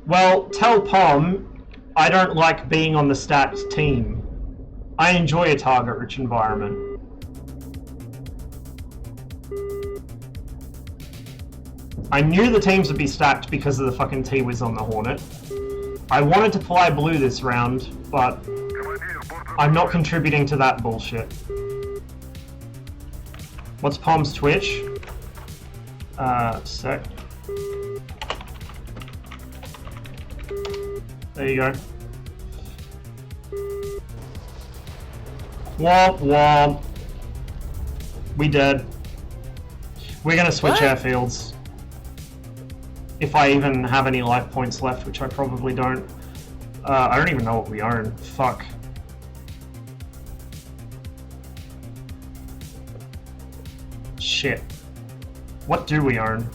Well, tell POM I don't like being on the stacked team. I enjoy a target-rich environment. I knew the teams would be stacked because of the fucking T-Wiz on the Hornet. I wanted to fly blue this round, but I'm not contributing to that bullshit. What's POM's Twitch? Sec. There you go. Womp womp. We dead. We're gonna switch airfields. If I even have any life points left, which I probably don't. I don't even know what we own. Fuck. Shit. What do we own?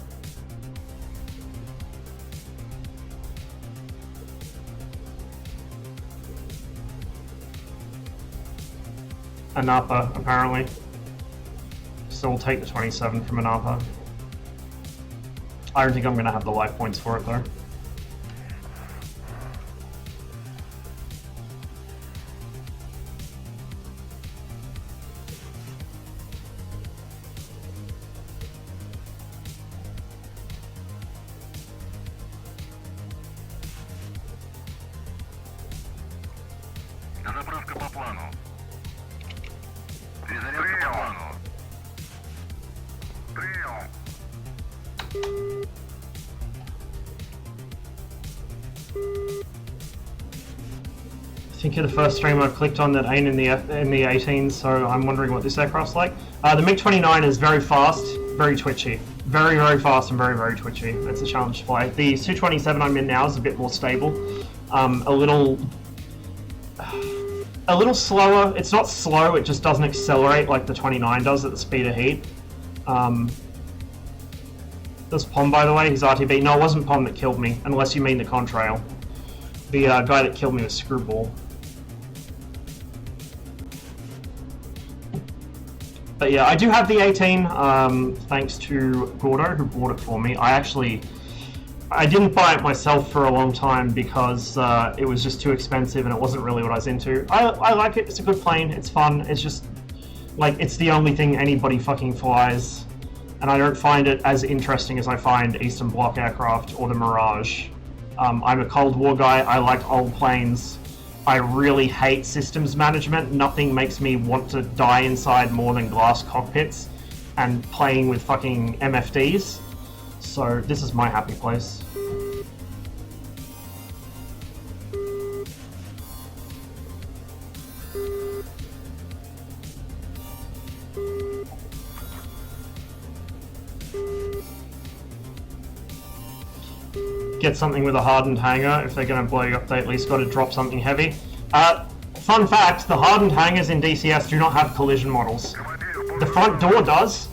Anapa, apparently. So we'll take the 27 from Anapa. I don't think I'm going to have the life points for it, though. Дозаправка по плану. Перезарядка по плану. Прием. I think you're the first stream I've clicked on that ain't in the 18s, so I'm wondering what this aircraft's like. The MiG-29 is very fast, very twitchy. Very, very fast and very, very twitchy. That's a challenge to fly. The Su-27 I'm in now is a bit more stable. A little slower. It's not slow, it just doesn't accelerate like the 29 does at the speed of heat. This POM, by the way, his RTB. No, it wasn't POM that killed me, unless you mean the contrail. The guy that killed me was Screwball. But yeah, I do have the 18, thanks to Gordo, who bought it for me. I didn't buy it myself for a long time because it was just too expensive and it wasn't really what I was into. I like it, it's a good plane, it's fun, it's just, like, it's the only thing anybody fucking flies. And I don't find it as interesting as I find Eastern Bloc aircraft or the Mirage. I'm a Cold War guy, I like old planes. I really hate systems management. Nothing makes me want to die inside more than glass cockpits and playing with fucking MFDs. So this is my happy place. Get something with a hardened hangar. If they're going to blow you up, they at least got to drop something heavy. Fun fact, the hardened hangars in DCS do not have collision models. The front door does,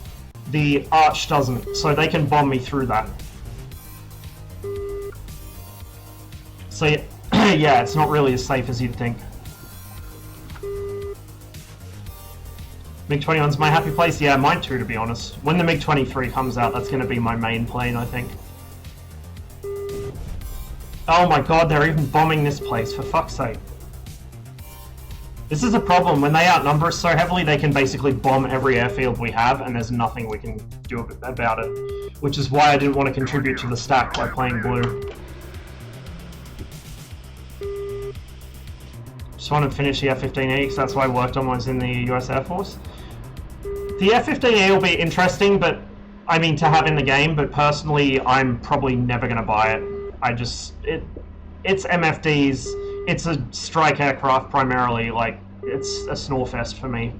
the arch doesn't, so they can bomb me through that. So yeah, it's not really as safe as you'd think. MiG-21's my happy place? Yeah, mine too, to be honest. When the MiG-23 comes out, that's going to be my main plane, I think. Oh my god, they're even bombing this place, for fuck's sake. This is a problem. When they outnumber us so heavily, they can basically bomb every airfield we have, and there's nothing we can do about it. Which is why I didn't want to contribute to the stack by playing blue. Just want to finish the F-15E, because that's why I worked on when I was in the US Air Force. The F-15E will be interesting, but I mean to have in the game, but personally, I'm probably never going to buy it. It's MFDs, it's a strike aircraft primarily, like, it's a snore fest for me.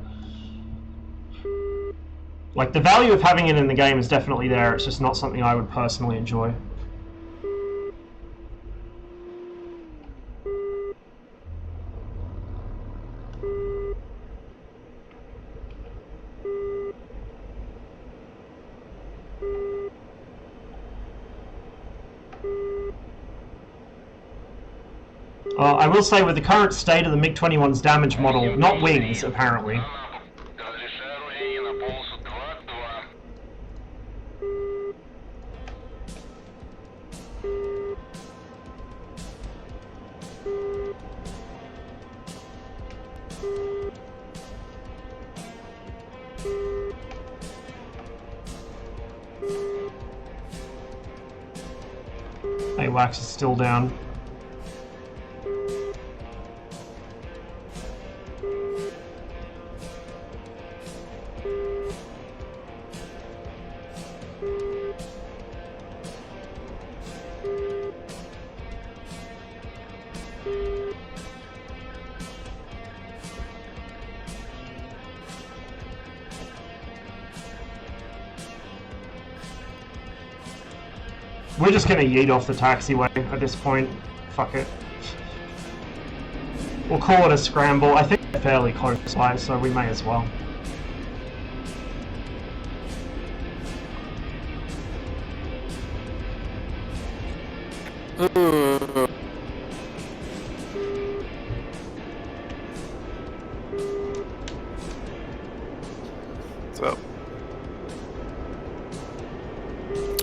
Like, the value of having it in the game is definitely there, it's just not something I would personally enjoy. I will say, with the current state of the MiG-21's damage model, not wings, apparently. Разрешаю на полосу 2-2. AWACS is still down. We're just gonna yeet off the taxiway at this point. Fuck it. We'll call it a scramble. I think they're fairly close by, so we may as well. So.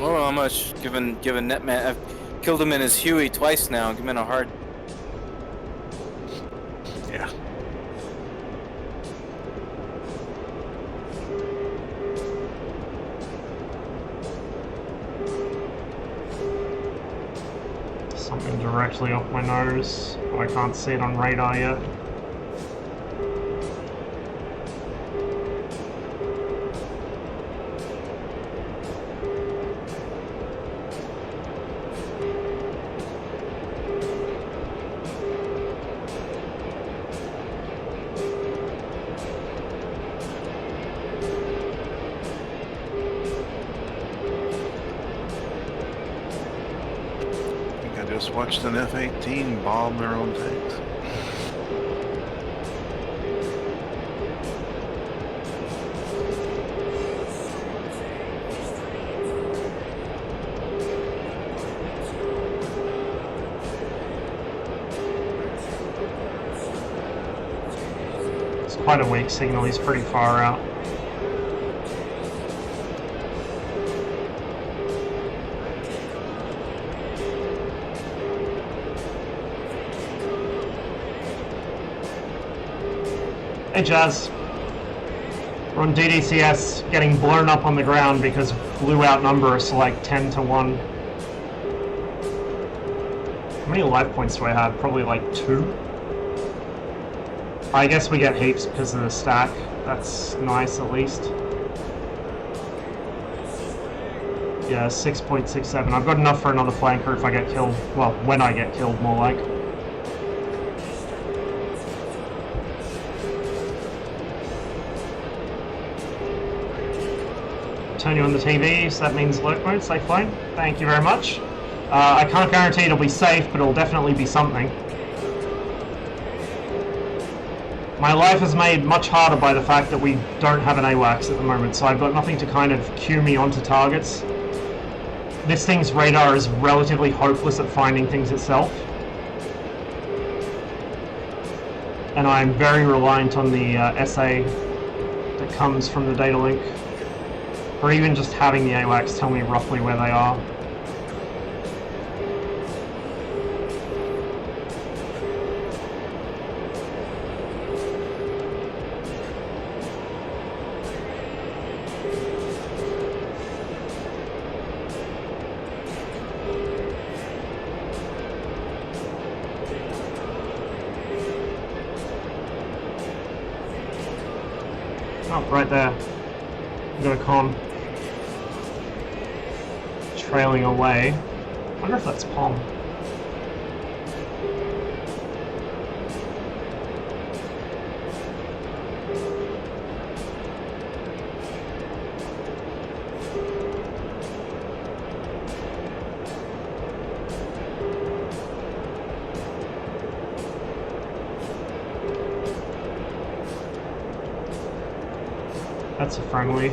Oh, how much? Given Netman, I've killed him in his Huey twice now. Give him a hard. Yeah. Something directly off my nose, but I can't see it on radar yet. Just watched an F-18 bomb their own tanks. It's quite a weak signal, he's pretty far out. Hey Jazz, we're on DDCS getting blown up on the ground because blew outnumber us like 10 to 1. How many life points do I have? Probably like 2. I guess we get heaps because of the stack. That's nice at least. Yeah, 6.67. I've got enough for another flanker if I get killed. Well, when I get killed, more like. Turn you on the TV, so that means alert mode, safe lane. Thank you very much. I can't guarantee it'll be safe, but it'll definitely be something. My life is made much harder by the fact that we don't have an AWACS at the moment, so I've got nothing to kind of cue me onto targets. This thing's radar is relatively hopeless at finding things itself. And I'm very reliant on the SA that comes from the data link. Or even just having the AWACS tell me roughly where they are. Oh, right there. I've got a con. Trailing away. I wonder if that's Palm. That's a friendly.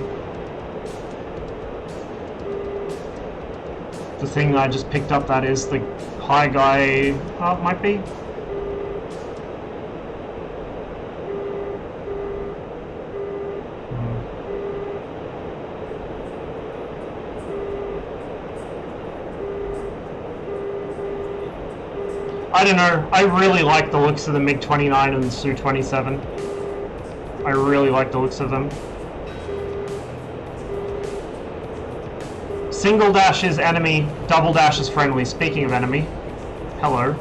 The thing I just picked up, that is the high guy. Oh, it might be. I don't know. I really like the looks of the MiG-29 and the Su-27. I really like the looks of them. Single dash is enemy, double dash is friendly. Speaking of enemy, hello.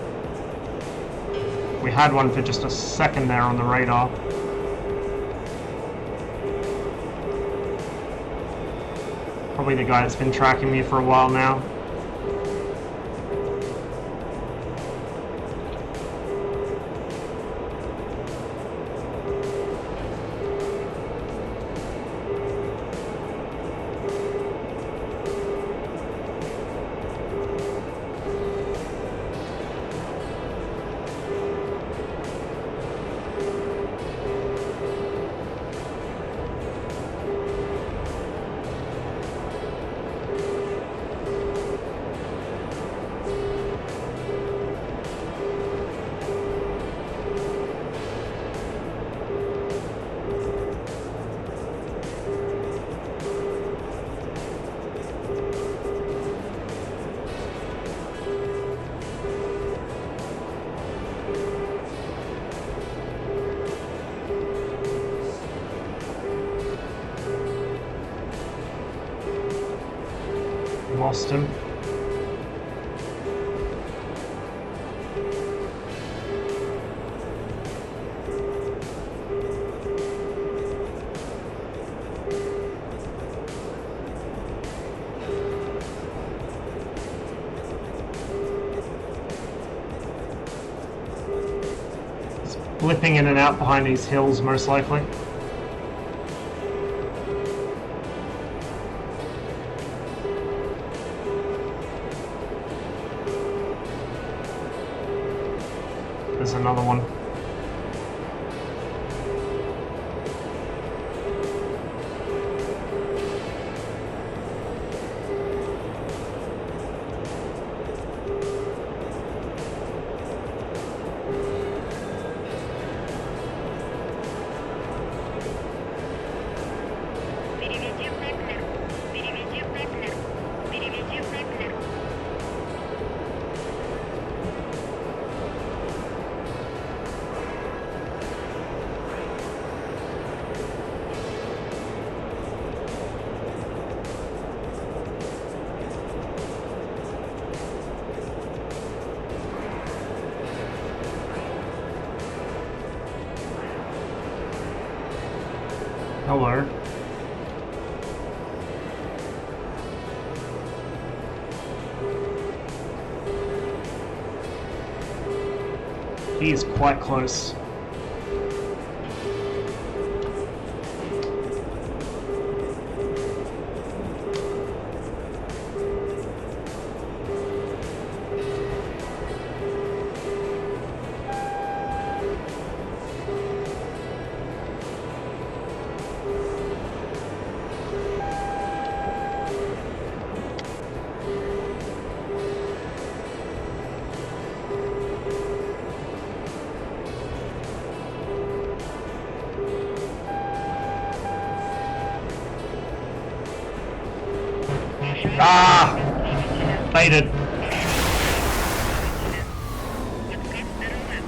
We had one for just a second there on the radar. Probably the guy that's been tracking me for a while now. Lost him. He's blipping in and out behind these hills, most likely. There's another one. Переведи в Неклер. Переведи в Неклер. Переведи в Неклер. Hello. He's quite close. Ah! Baited. Отказ РЛС.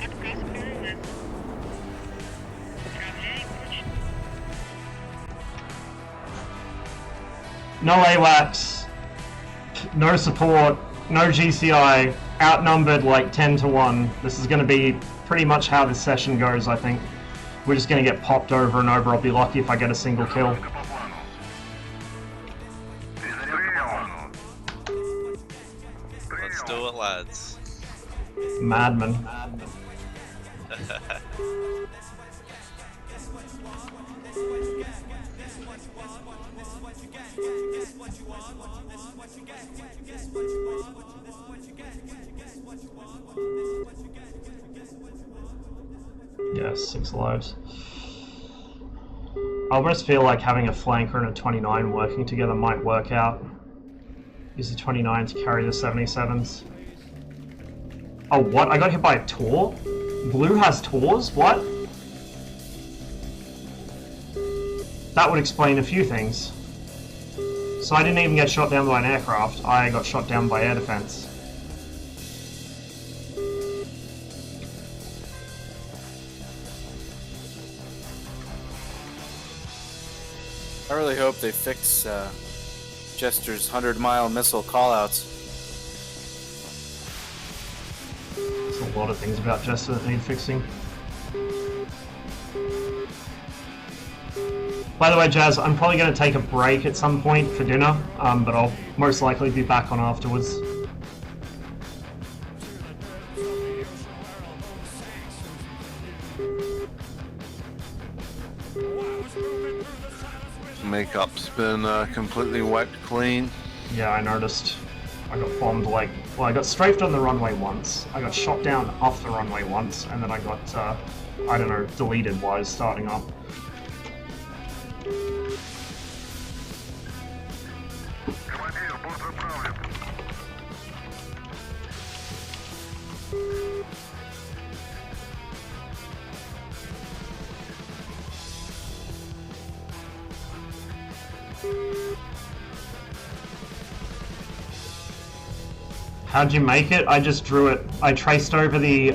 Отказ РЛС. Управляй вручную. No AWACS, no support, no GCI, outnumbered like 10 to 1. This is going to be pretty much how this session goes, I think. We're just going to get popped over and over. I'll be lucky if I get a single kill. Let's do it, lads. Madman. Yes, 6 lives. I almost feel like having a flanker and a 29 working together might work out. Use the 29 to carry the 77s. Oh, what? I got hit by a Tor? Blue has Tors? What? That would explain a few things. So I didn't even get shot down by an aircraft, I got shot down by air defense. I really hope they fix Jester's 100-mile missile callouts. There's a lot of things about Jester that need fixing. By the way, Jazz, I'm probably going to take a break at some point for dinner, but I'll most likely be back on afterwards. Makeup's been completely wiped clean. Yeah, I noticed. I got bombed like... Well, I got strafed on the runway once, I got shot down off the runway once, and then I got, I don't know, deleted while I was starting up. How'd you make it? I just drew it. I traced over the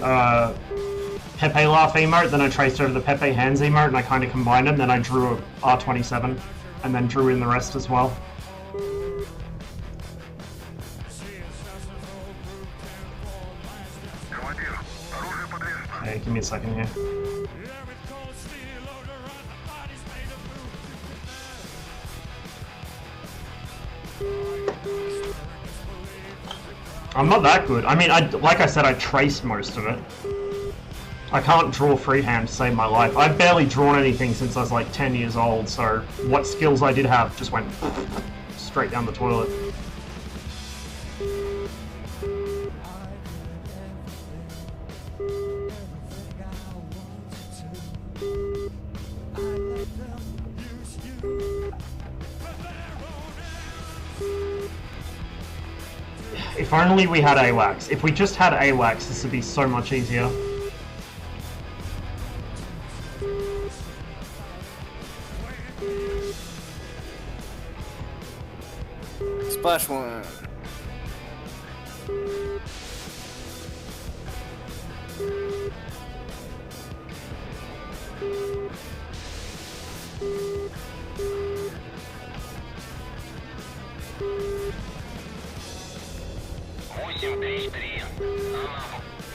Pepe laugh emote, then I traced over the Pepe hands emote, and I kind of combined them. Then I drew a R27, and then drew in the rest as well. Okay, give me a second here. I'm not that good. I mean, like I said, I traced most of it. I can't draw freehand to save my life. I've barely drawn anything since I was like 10 years old, so what skills I did have just went straight down the toilet. If only we had AWACS. If we just had AWACS, this would be so much easier. Splash one.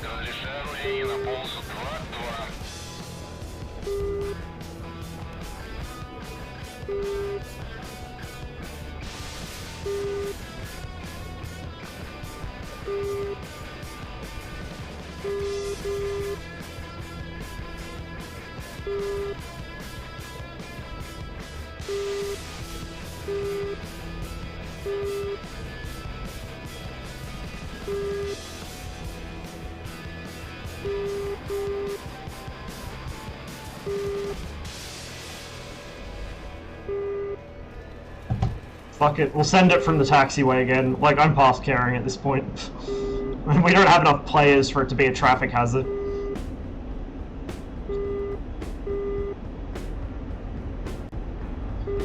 Разрешаю на полосу 2-2. Fuck it, we'll send it from the taxiway again. Like, I'm past caring at this point. We don't have enough players for it to be a traffic hazard.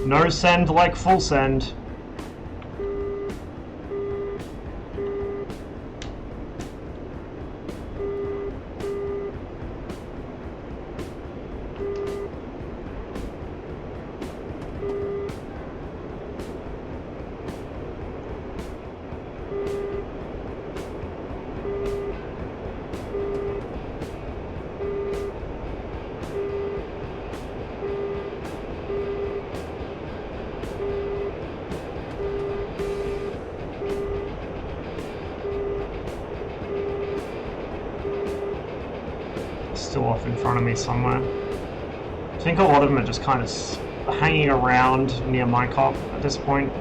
No send like full send. Still off in front of me somewhere. I think a lot of them are just kind of hanging around near my cop at this point.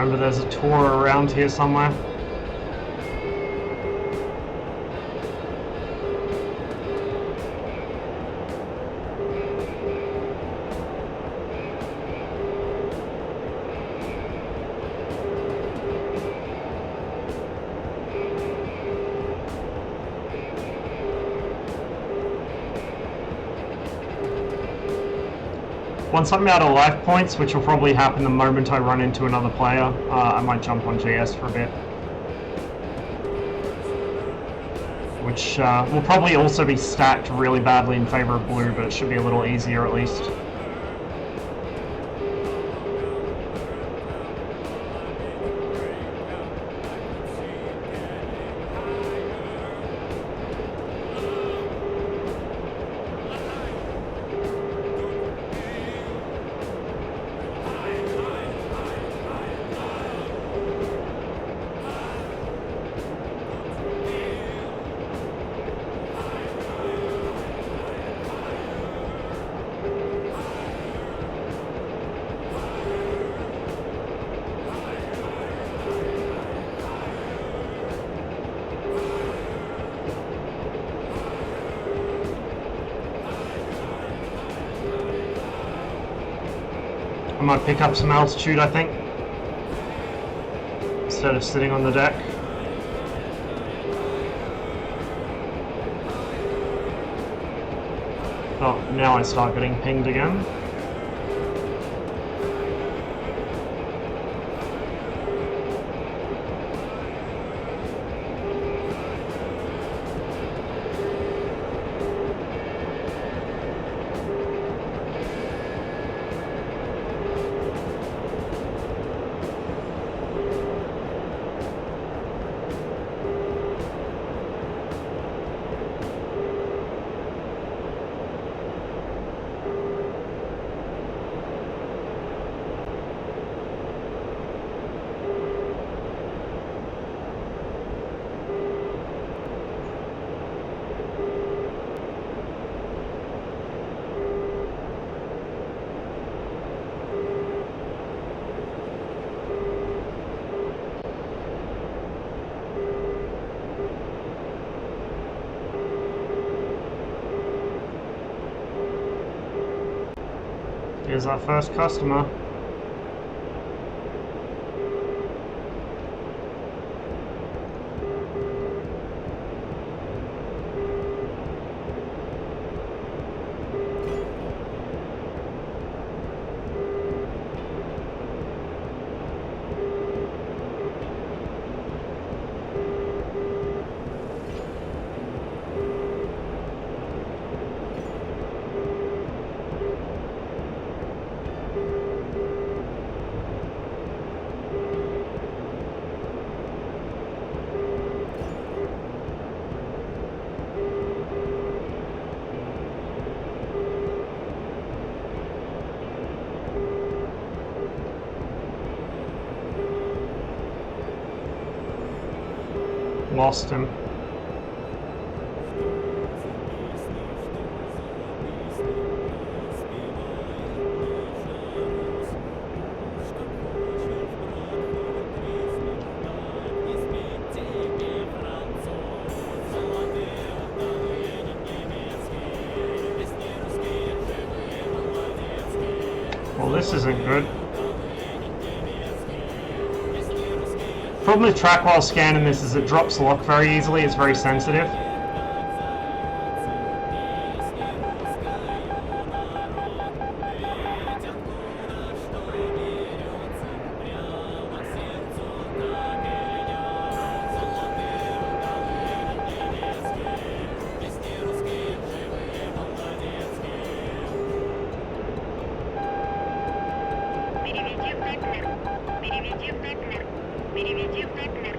Remember, there's a tour around here somewhere. Once I'm out of life points, which will probably happen the moment I run into another player, I might jump on GS for a bit. Which will probably also be stacked really badly in favor of blue, but it should be a little easier at least. I might pick up some altitude, I think, instead of sitting on the deck. Oh, now I start getting pinged again. Here's our first customer. Lost him. Well, this isn't good. Problem with track while scanning this is it drops lock very easily, it's very sensitive. Переведи в Теплер. Переведи в Теплер. Переведи в Теплер.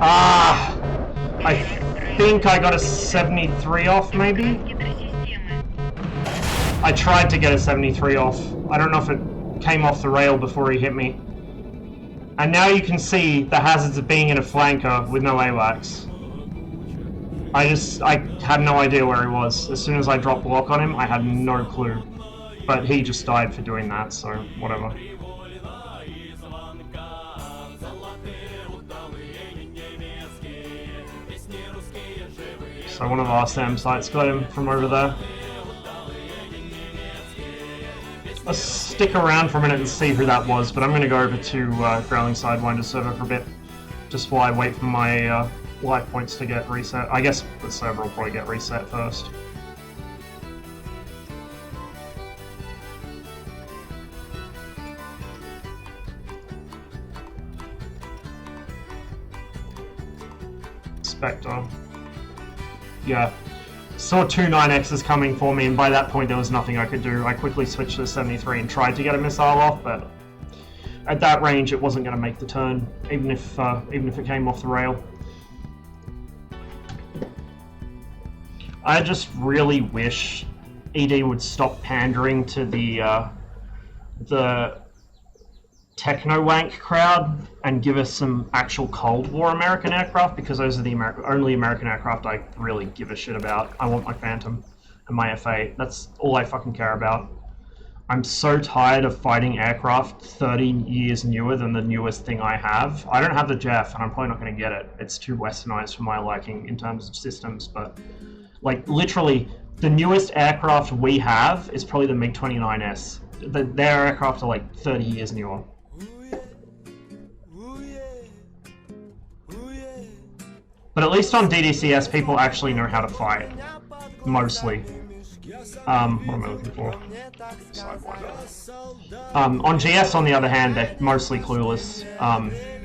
Ah! I think I got a 73 off, maybe? Гидросистемы. I tried to get a 73 off. I don't know if it came off the rail before he hit me. And now you can see the hazards of being in a flanker with no AWACS. I had no idea where he was. As soon as I dropped block on him, I had no clue. But he just died for doing that, so whatever. So one of our SAM sites got him from over there. Let's stick around for a minute and see who that was, but I'm going to go over to Growling Sidewinder server for a bit, just while I wait for my life points to get reset. I guess the server will probably get reset first. Spectre. Yeah. Saw two 9Xs coming for me, and by that point there was nothing I could do. I quickly switched to the 73 and tried to get a missile off, but at that range it wasn't going to make the turn, even if it came off the rail. I just really wish ED would stop pandering to the techno-wank crowd and give us some actual Cold War American aircraft, because those are the only American aircraft I really give a shit about. I want my Phantom and my F-8. That's all I fucking care about. I'm so tired of fighting aircraft 30 years newer than the newest thing I have. I don't have the Jeff, and I'm probably not going to get it. It's too westernized for my liking in terms of systems, but like literally the newest aircraft we have is probably the MiG-29S. Their aircraft are like 30 years newer. But at least on DDCS, people actually know how to fight. Mostly. What am I looking for? Sidewinder. On GS, on the other hand, they're mostly clueless.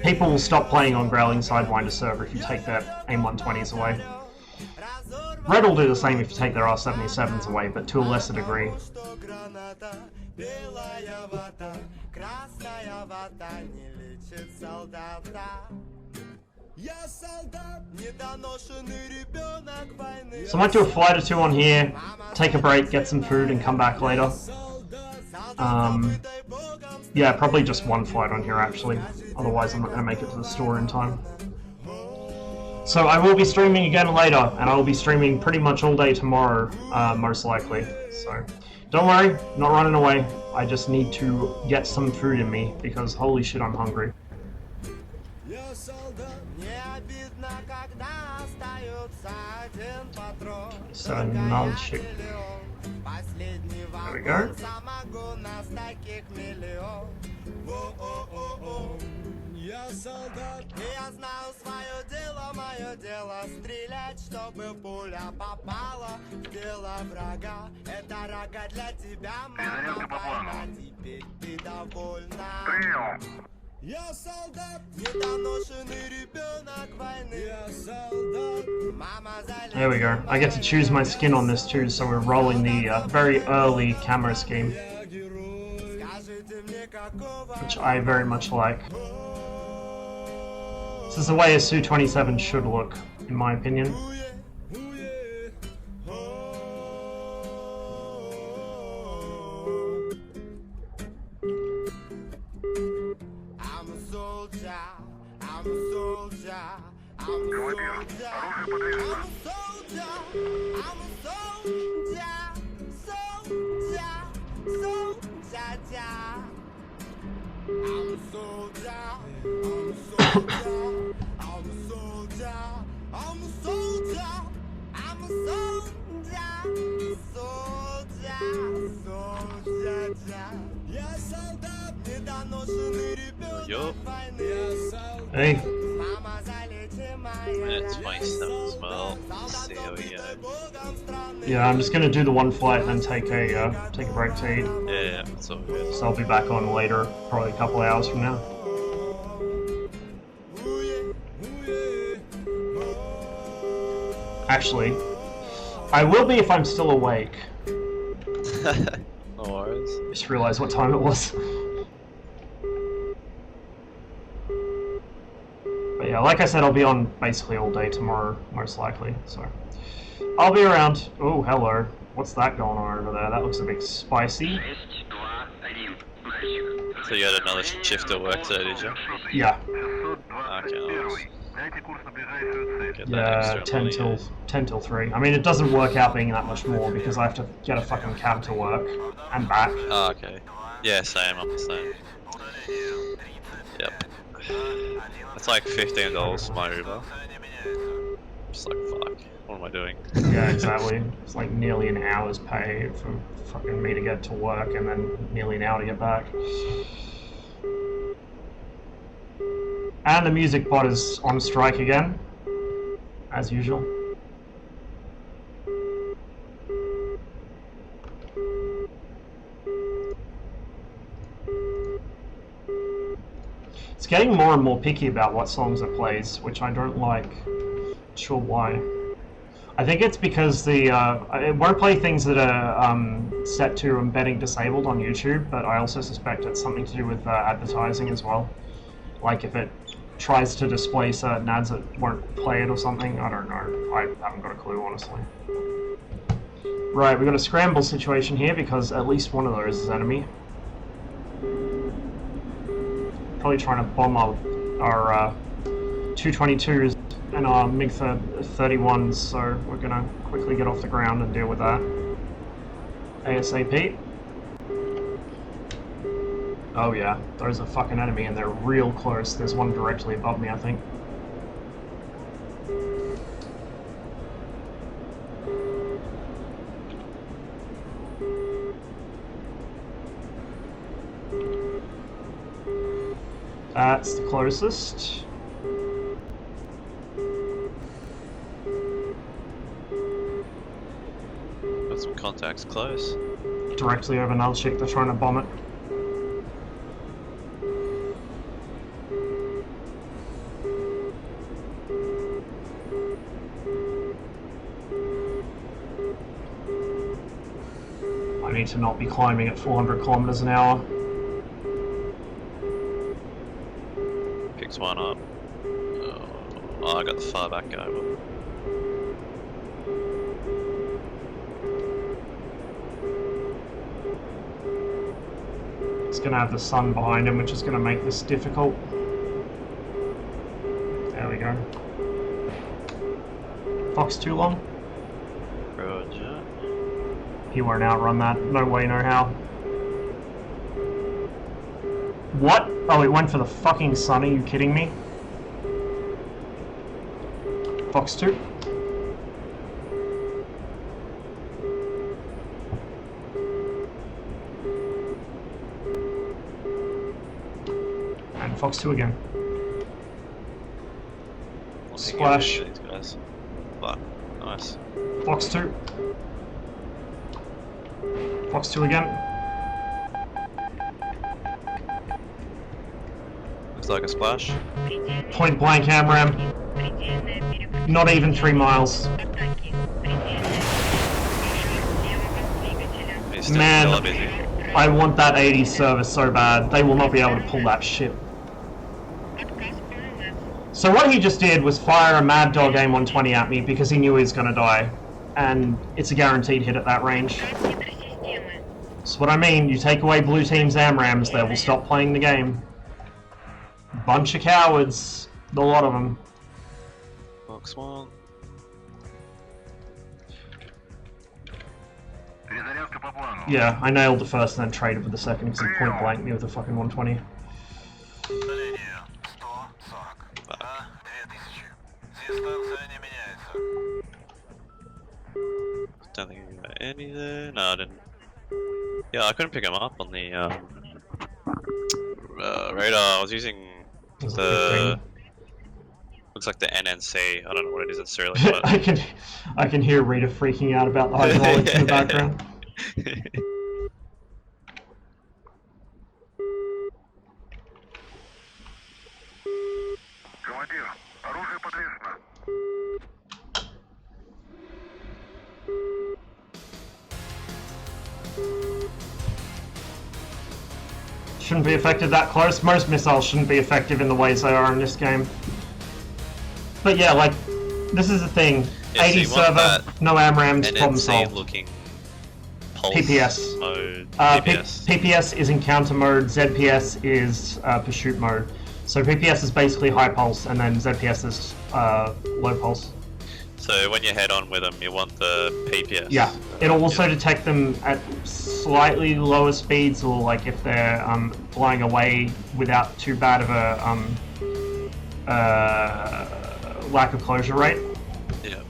People will stop playing on Growling Sidewinder server if you take their AIM-120s away. Red will do the same if you take their R-77s away, but to a lesser degree. So I might do a flight or two on here, take a break, get some food, and come back later. Yeah, probably just one flight on here actually, otherwise I'm not going to make it to the store in time. So I will be streaming again later, and I will be streaming pretty much all day tomorrow, most likely. So don't worry, not running away. I just need to get some food in me, because holy shit, I'm hungry. So another chick. There we go. Перезарядка по плану. Прием. Я солдат, недоношенный ребенок войны. Я солдат. There we go. I get to choose my skin on this too, so we're rolling the very early camo scheme, which I very much like. This is the way a Su-27 should look, in my opinion. Yup. Hey. It's my stuff as well. Let's see how we go. Yeah, I'm just gonna do the one flight and then take a break to eat. Yeah, it's all good. So I'll be back on later, probably a couple hours from now. Actually, I will be if I'm still awake. No worries. Just realized what time it was. But Yeah, like I said, I'll be on basically all day tomorrow, most likely, so... I'll be around. Oh, hello. What's that going on over there? That looks a bit spicy. So you had another shift at work today, did you? Yeah. Okay, nice. Get that Yeah, extra money, 10 till 3. I mean, it doesn't work out being that much more because I have to get a fucking cab to work and back. Oh, okay. Yeah, same, I'm the same. Yep. It's like $15 for my Uber. Just like, fuck. What am I doing? Yeah, exactly. It's like nearly an hour's pay for fucking me to get to work and then nearly an hour to get back. And the music bot is on strike again, as usual. It's getting more and more picky about what songs it plays, which I don't like. Not sure why. I think it's because it won't play things that are set to embedding disabled on YouTube, but I also suspect it's something to do with advertising as well. Like if it tries to display certain ads, it won't play it or something. I don't know. I haven't got a clue, honestly. Right, we've got a scramble situation here because at least one of those is enemy. Probably trying to bomb our 222s and our MiG-31s, so we're gonna quickly get off the ground and deal with that ASAP. Oh yeah, there's a fucking enemy and they're real close. There's one directly above me, I think. That's the closest. Got some contacts close. Directly over another chick, they're trying to bomb it. I need to not be climbing at 400 kilometers an hour. Picks one up. Oh, I got the far back guy. It's going to have the sun behind him, which is going to make this difficult. There we go. Fox too long? Roger. He won't outrun that. No way, no how. What? Oh, it went for the fucking sun. Are you kidding me? Fox 2. And Fox 2 again. Splash. These guys. Fuck. Nice. Fox 2. Fox 2 again. Looks like a splash. Point blank AMRAAM. Not even 3 miles. He's still Man. hella busy. I want that 80 service so bad. They will not be able to pull that shit. So what he just did was fire a Mad Dog AIM-120 at me because he knew he was going to die. And it's a guaranteed hit at that range. So what I mean, you take away blue team's AMRAAMs, they will stop playing the game. Bunch of cowards. A lot of them. Box one. Перезарядка по плану. Yeah, I nailed the first and then traded with the second because he point blanked me with a fucking 120. Удаление 140. А 2000. Дистанция не меняется. Don't think I got any there. No, I didn't. Yeah, I couldn't pick him up on the radar. I was using the. Looks like the NNC. I don't know what it is in Cyrillic, but I can hear Rita freaking out about the hydraulics in the background. Командир, оружие подвешено. Shouldn't be effective that close. Most missiles shouldn't be effective in the ways they are in this game. But yeah, like, this is the thing. Yeah, so 80 you want server, that no AMRAMs, problem NNC solved. looking pulse PPS. mode. PPS. PPS is encounter mode, ZPS is pursuit mode. So PPS is basically high pulse, and then ZPS is low pulse. So when you head on with them, you want the PPS. Yeah, it'll also detect them at slightly lower speeds, or like if they're flying away without too bad of a lack of closure rate. Yeah.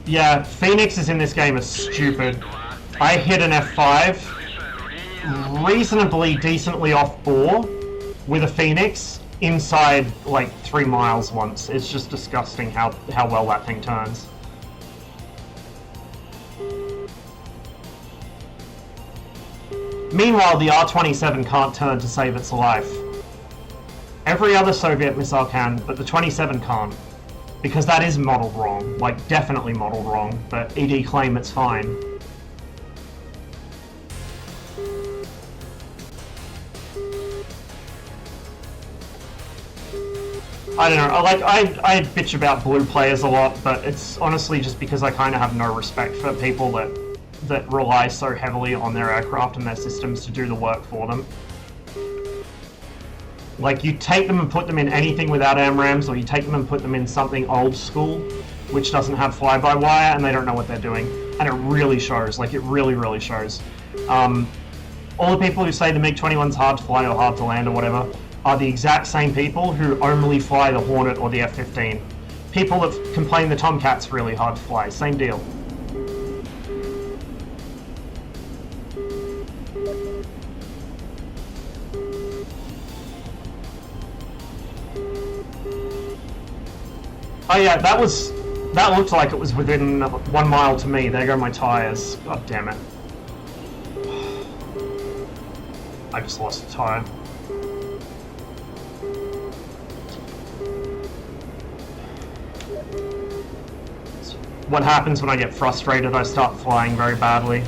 Yeah, Phoenixes in this game are stupid. I hit an F5 reasonably decently off bore with a Phoenix inside like 3 miles once. It's just disgusting how well that thing turns. Meanwhile, the R-27 can't turn to save its life. Every other Soviet missile can, but the 27 can't. Because that is modeled wrong, like definitely modeled wrong, but ED claim it's fine. I don't know, like, I bitch about blue players a lot, but it's honestly just because I kind of have no respect for people that rely so heavily on their aircraft and their systems to do the work for them. Like, you take them and put them in anything without AMRAMs, or you take them and put them in something old school, which doesn't have fly-by-wire, and they don't know what they're doing. And it really shows, like, it really, really shows. All the people who say the MiG-21's hard to fly or hard to land or whatever are the exact same people who only fly the Hornet or the F-15. People that complain the Tomcat's really hard to fly, same deal. Oh yeah, that looked like it was within 1 mile to me. There go my tires. God damn it. I just lost a tire. What happens when I get frustrated, I start flying very badly.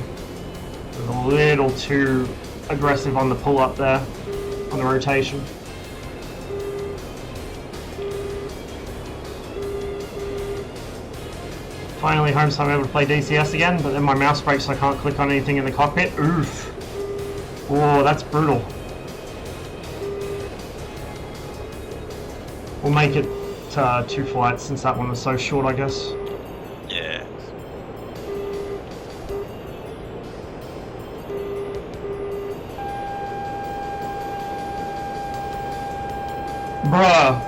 I'm a little too aggressive on the pull up there, on the rotation. Finally home, so I'm able to play DCS again, but then my mouse breaks so I can't click on anything in the cockpit. Oof. Oh, that's brutal. We'll make it 2 flights since that one was so short, I guess. Yeah. Bruh.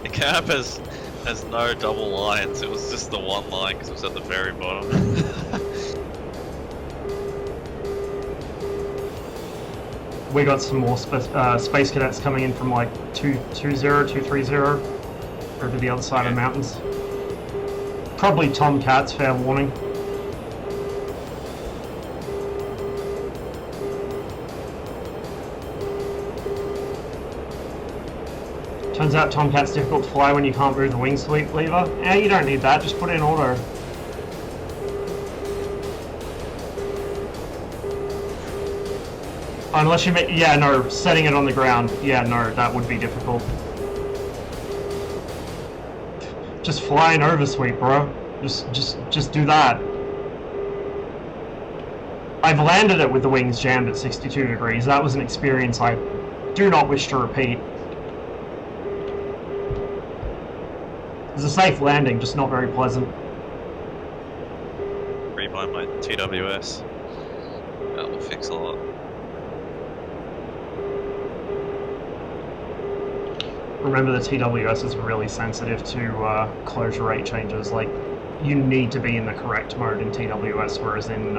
The cap has no double lines. It was just the one line because it was at the very bottom. We got some more space cadets coming in from like 220, 230 over the other side of the mountains. Probably Tomcats, fair warning. Turns out Tomcat's difficult to fly when you can't move the wing sweep lever. Yeah, you don't need that, just put it in auto. Unless you make, yeah, no, setting it on the ground, yeah, no, that would be difficult. Just fly an oversweep, bro. Just do that. I've landed it with the wings jammed at 62 degrees. That was an experience I do not wish to repeat. It was a safe landing, just not very pleasant. Rebind my TWS. That will fix a lot. Remember, the TWS is really sensitive to closure rate changes. Like, you need to be in the correct mode in TWS, whereas in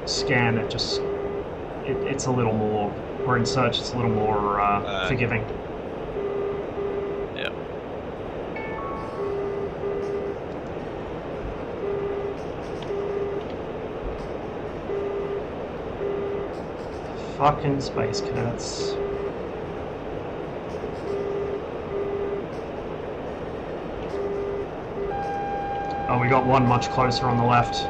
scan it's a little more, or in search it's a little more forgiving. Yeah. Fucking space cadets. Oh, we got one much closer on the left.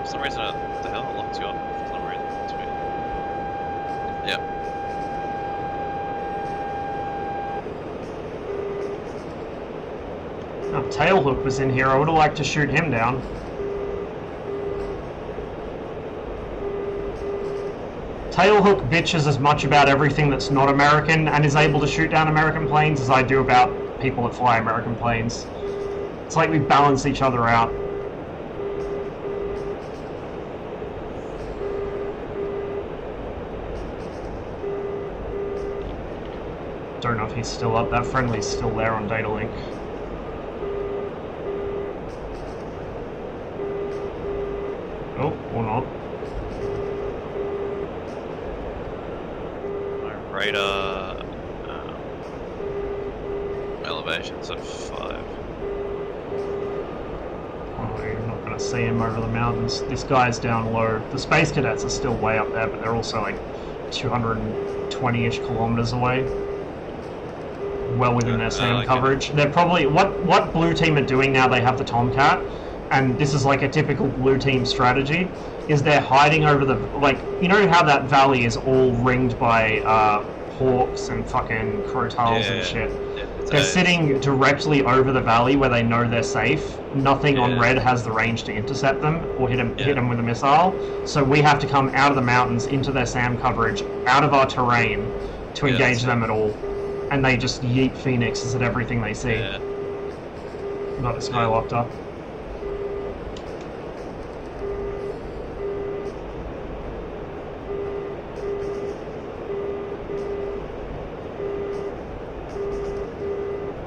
For some reason, what the hell? It locked you up for some reason. That's weird. Yep. Oh, Tailhook was in here. I would have liked to shoot him down. Tailhook bitches as much about everything that's not American and is able to shoot down American planes as I do about people that fly American planes. It's like we balance each other out. Don't know if he's still up. That friendly's still there on data link. Oh, or not. My radar elevations of 5. Oh, you're not going to see him over the mountains. This guy's down low. The Space Cadets are still way up there, but they're also like 220-ish kilometers away. Well within their SAM coverage. They're probably... What blue team are doing now they have the Tomcat, and this is like a typical blue team strategy, is they're hiding over the... Like, you know how that valley is all ringed by hawks and fucking crotals and shit? Yeah, they're sitting directly over the valley where they know they're safe. Nothing on red has the range to intercept them or hit them with a missile. So we have to come out of the mountains into their SAM coverage, out of our terrain, to engage them at all. And they just yeet Phoenixes at everything they see. Yeah. Got this guy locked up.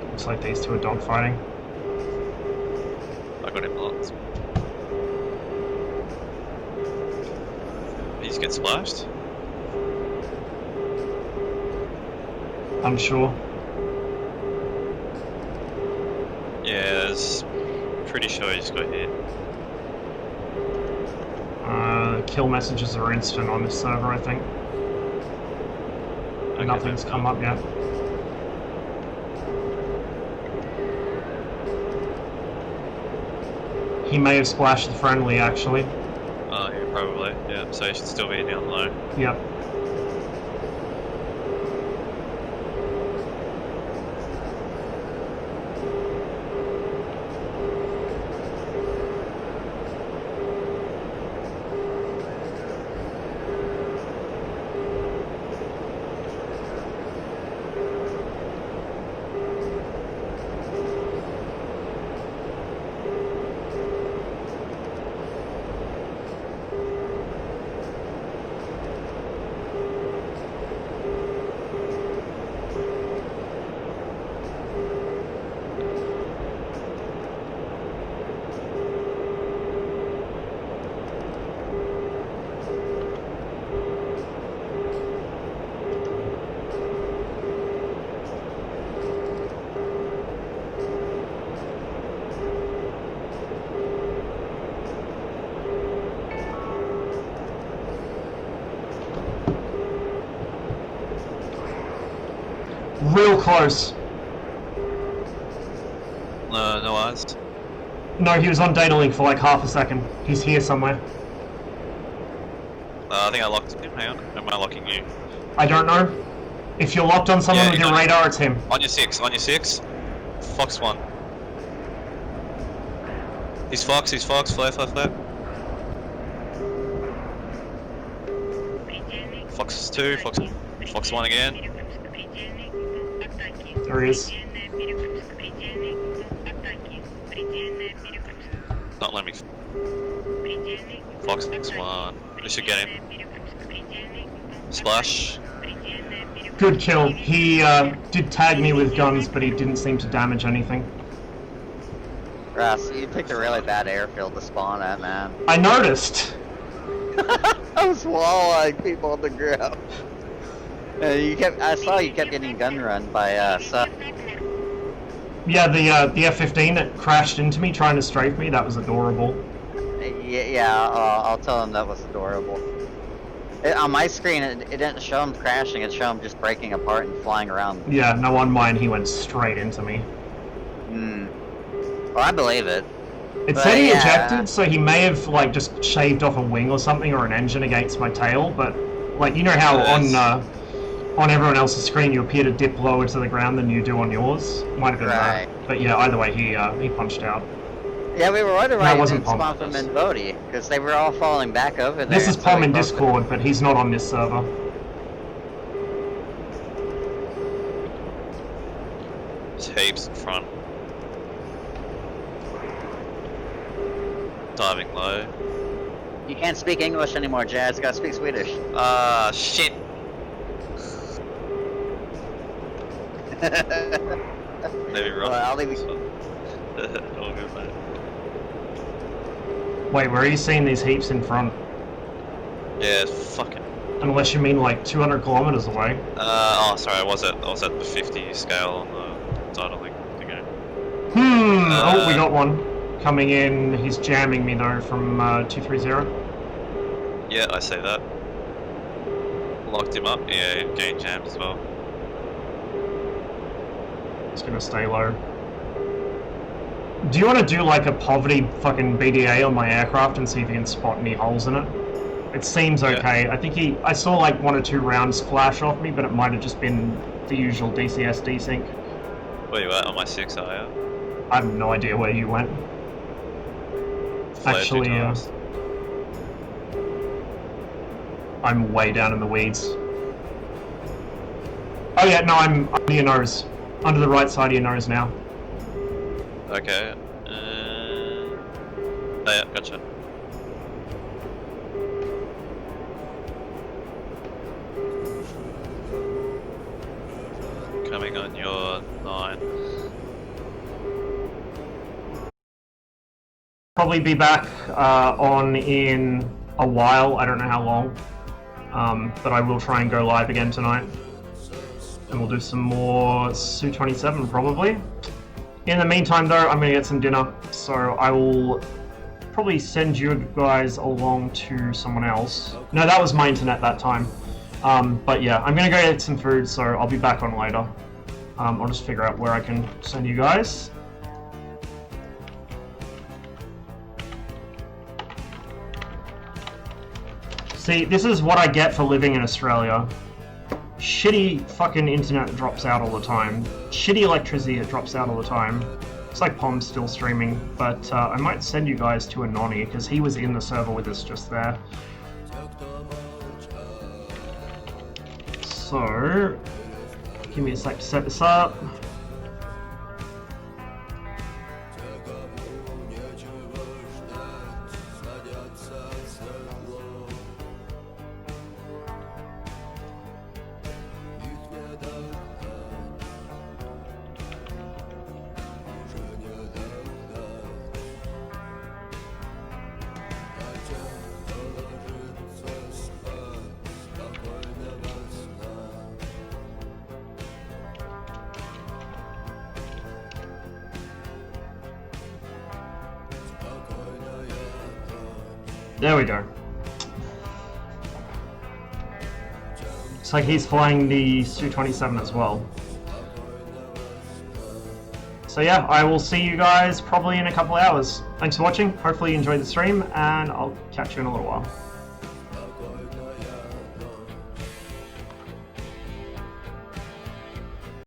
Looks like these two are dogfighting. I got him locked. He's get splashed? Unsure. Yeah, pretty sure he just got hit. Kill messages are instant on this server, I think. Okay, Nothing's come up yet. He may have splashed the friendly, actually. Oh, yeah, probably. Yeah, so he should still be down low. Yep. Real close. No eyes. No, he was on data link for like half a second. He's here somewhere. I think I locked him. Hang on. Am I locking you? I don't know. If you're locked on someone with your radar, it's him. On your 6. Fox 1. He's Fox. Flare. Fox 2. Fox 1 again. There he is. Not let me. Fox 1. We should get him. Splash. Good kill. He did tag me with guns, but he didn't seem to damage anything. Russ, you picked a really bad airfield to spawn at, man. I noticed. I was walleying people on the ground. I saw you kept getting gun run by Sub. Yeah, the F-15 that crashed into me trying to strafe me, that was adorable. Yeah, I'll tell him that was adorable. On my screen, it didn't show him crashing, it showed him just breaking apart and flying around. Yeah, no, on mine he went straight into me. Well, I believe it. It But said he yeah. ejected, so he may have like just shaved off a wing or something or an engine against my tail. But like you know how on everyone else's screen you appear to dip lower to the ground than you do on yours. Might have been Right. that. But yeah, either way, he punched out. Yeah, we were wondering why That you wasn't didn't spawn Pom. from Invodi, because they were all falling back over there. This is so Pom we in broke Discord, but he's not on this server. There's heaps in front. Diving low. You can't speak English anymore, Jazz. You gotta speak Swedish. Ah, shit. Maybe wrong. Well, I'll leave you. All good, mate. Wait, where are you seeing these heaps in front? Yeah, fucking. Unless you mean like 200 kilometers away. Oh, sorry, I was at the 50 scale on the title link again. Oh, we got one coming in. He's jamming me though from 230. Yeah, I say that. Locked him up. Yeah, he gained jammed as well. It's gonna stay low. Do you want to do like a poverty fucking BDA on my aircraft and see if you can spot any holes in it? It seems okay. I think I saw like 1 or 2 rounds flash off me, but it might have just been the usual DCS desync. Where you at? On my 6, are you? I have no idea where you went. Flared 2 Actually, times. I'm way down in the weeds. Oh yeah, no, I'm under your nose. Under the right side of your nose now. Okay. Oh yeah, gotcha. Coming on your 9. Probably be back on in a while. I don't know how long. But I will try and go live again tonight. And we'll do some more Su-27 probably. In the meantime though, I'm gonna get some dinner, so I will probably send you guys along to someone else. No, that was my internet that time. But yeah, I'm gonna go get some food, so I'll be back on later. I'll just figure out where I can send you guys. See, this is what I get for living in Australia. Shitty fucking internet drops out all the time. Shitty electricity, it drops out all the time. It's like Pom's still streaming, but I might send you guys to Anoni, because he was in the server with us just there. So, give me a sec to set this up. There we go. It's like he's flying the Su-27 as well. So yeah, I will see you guys probably in a couple hours. Thanks for watching, hopefully you enjoyed the stream, and I'll catch you in a little while.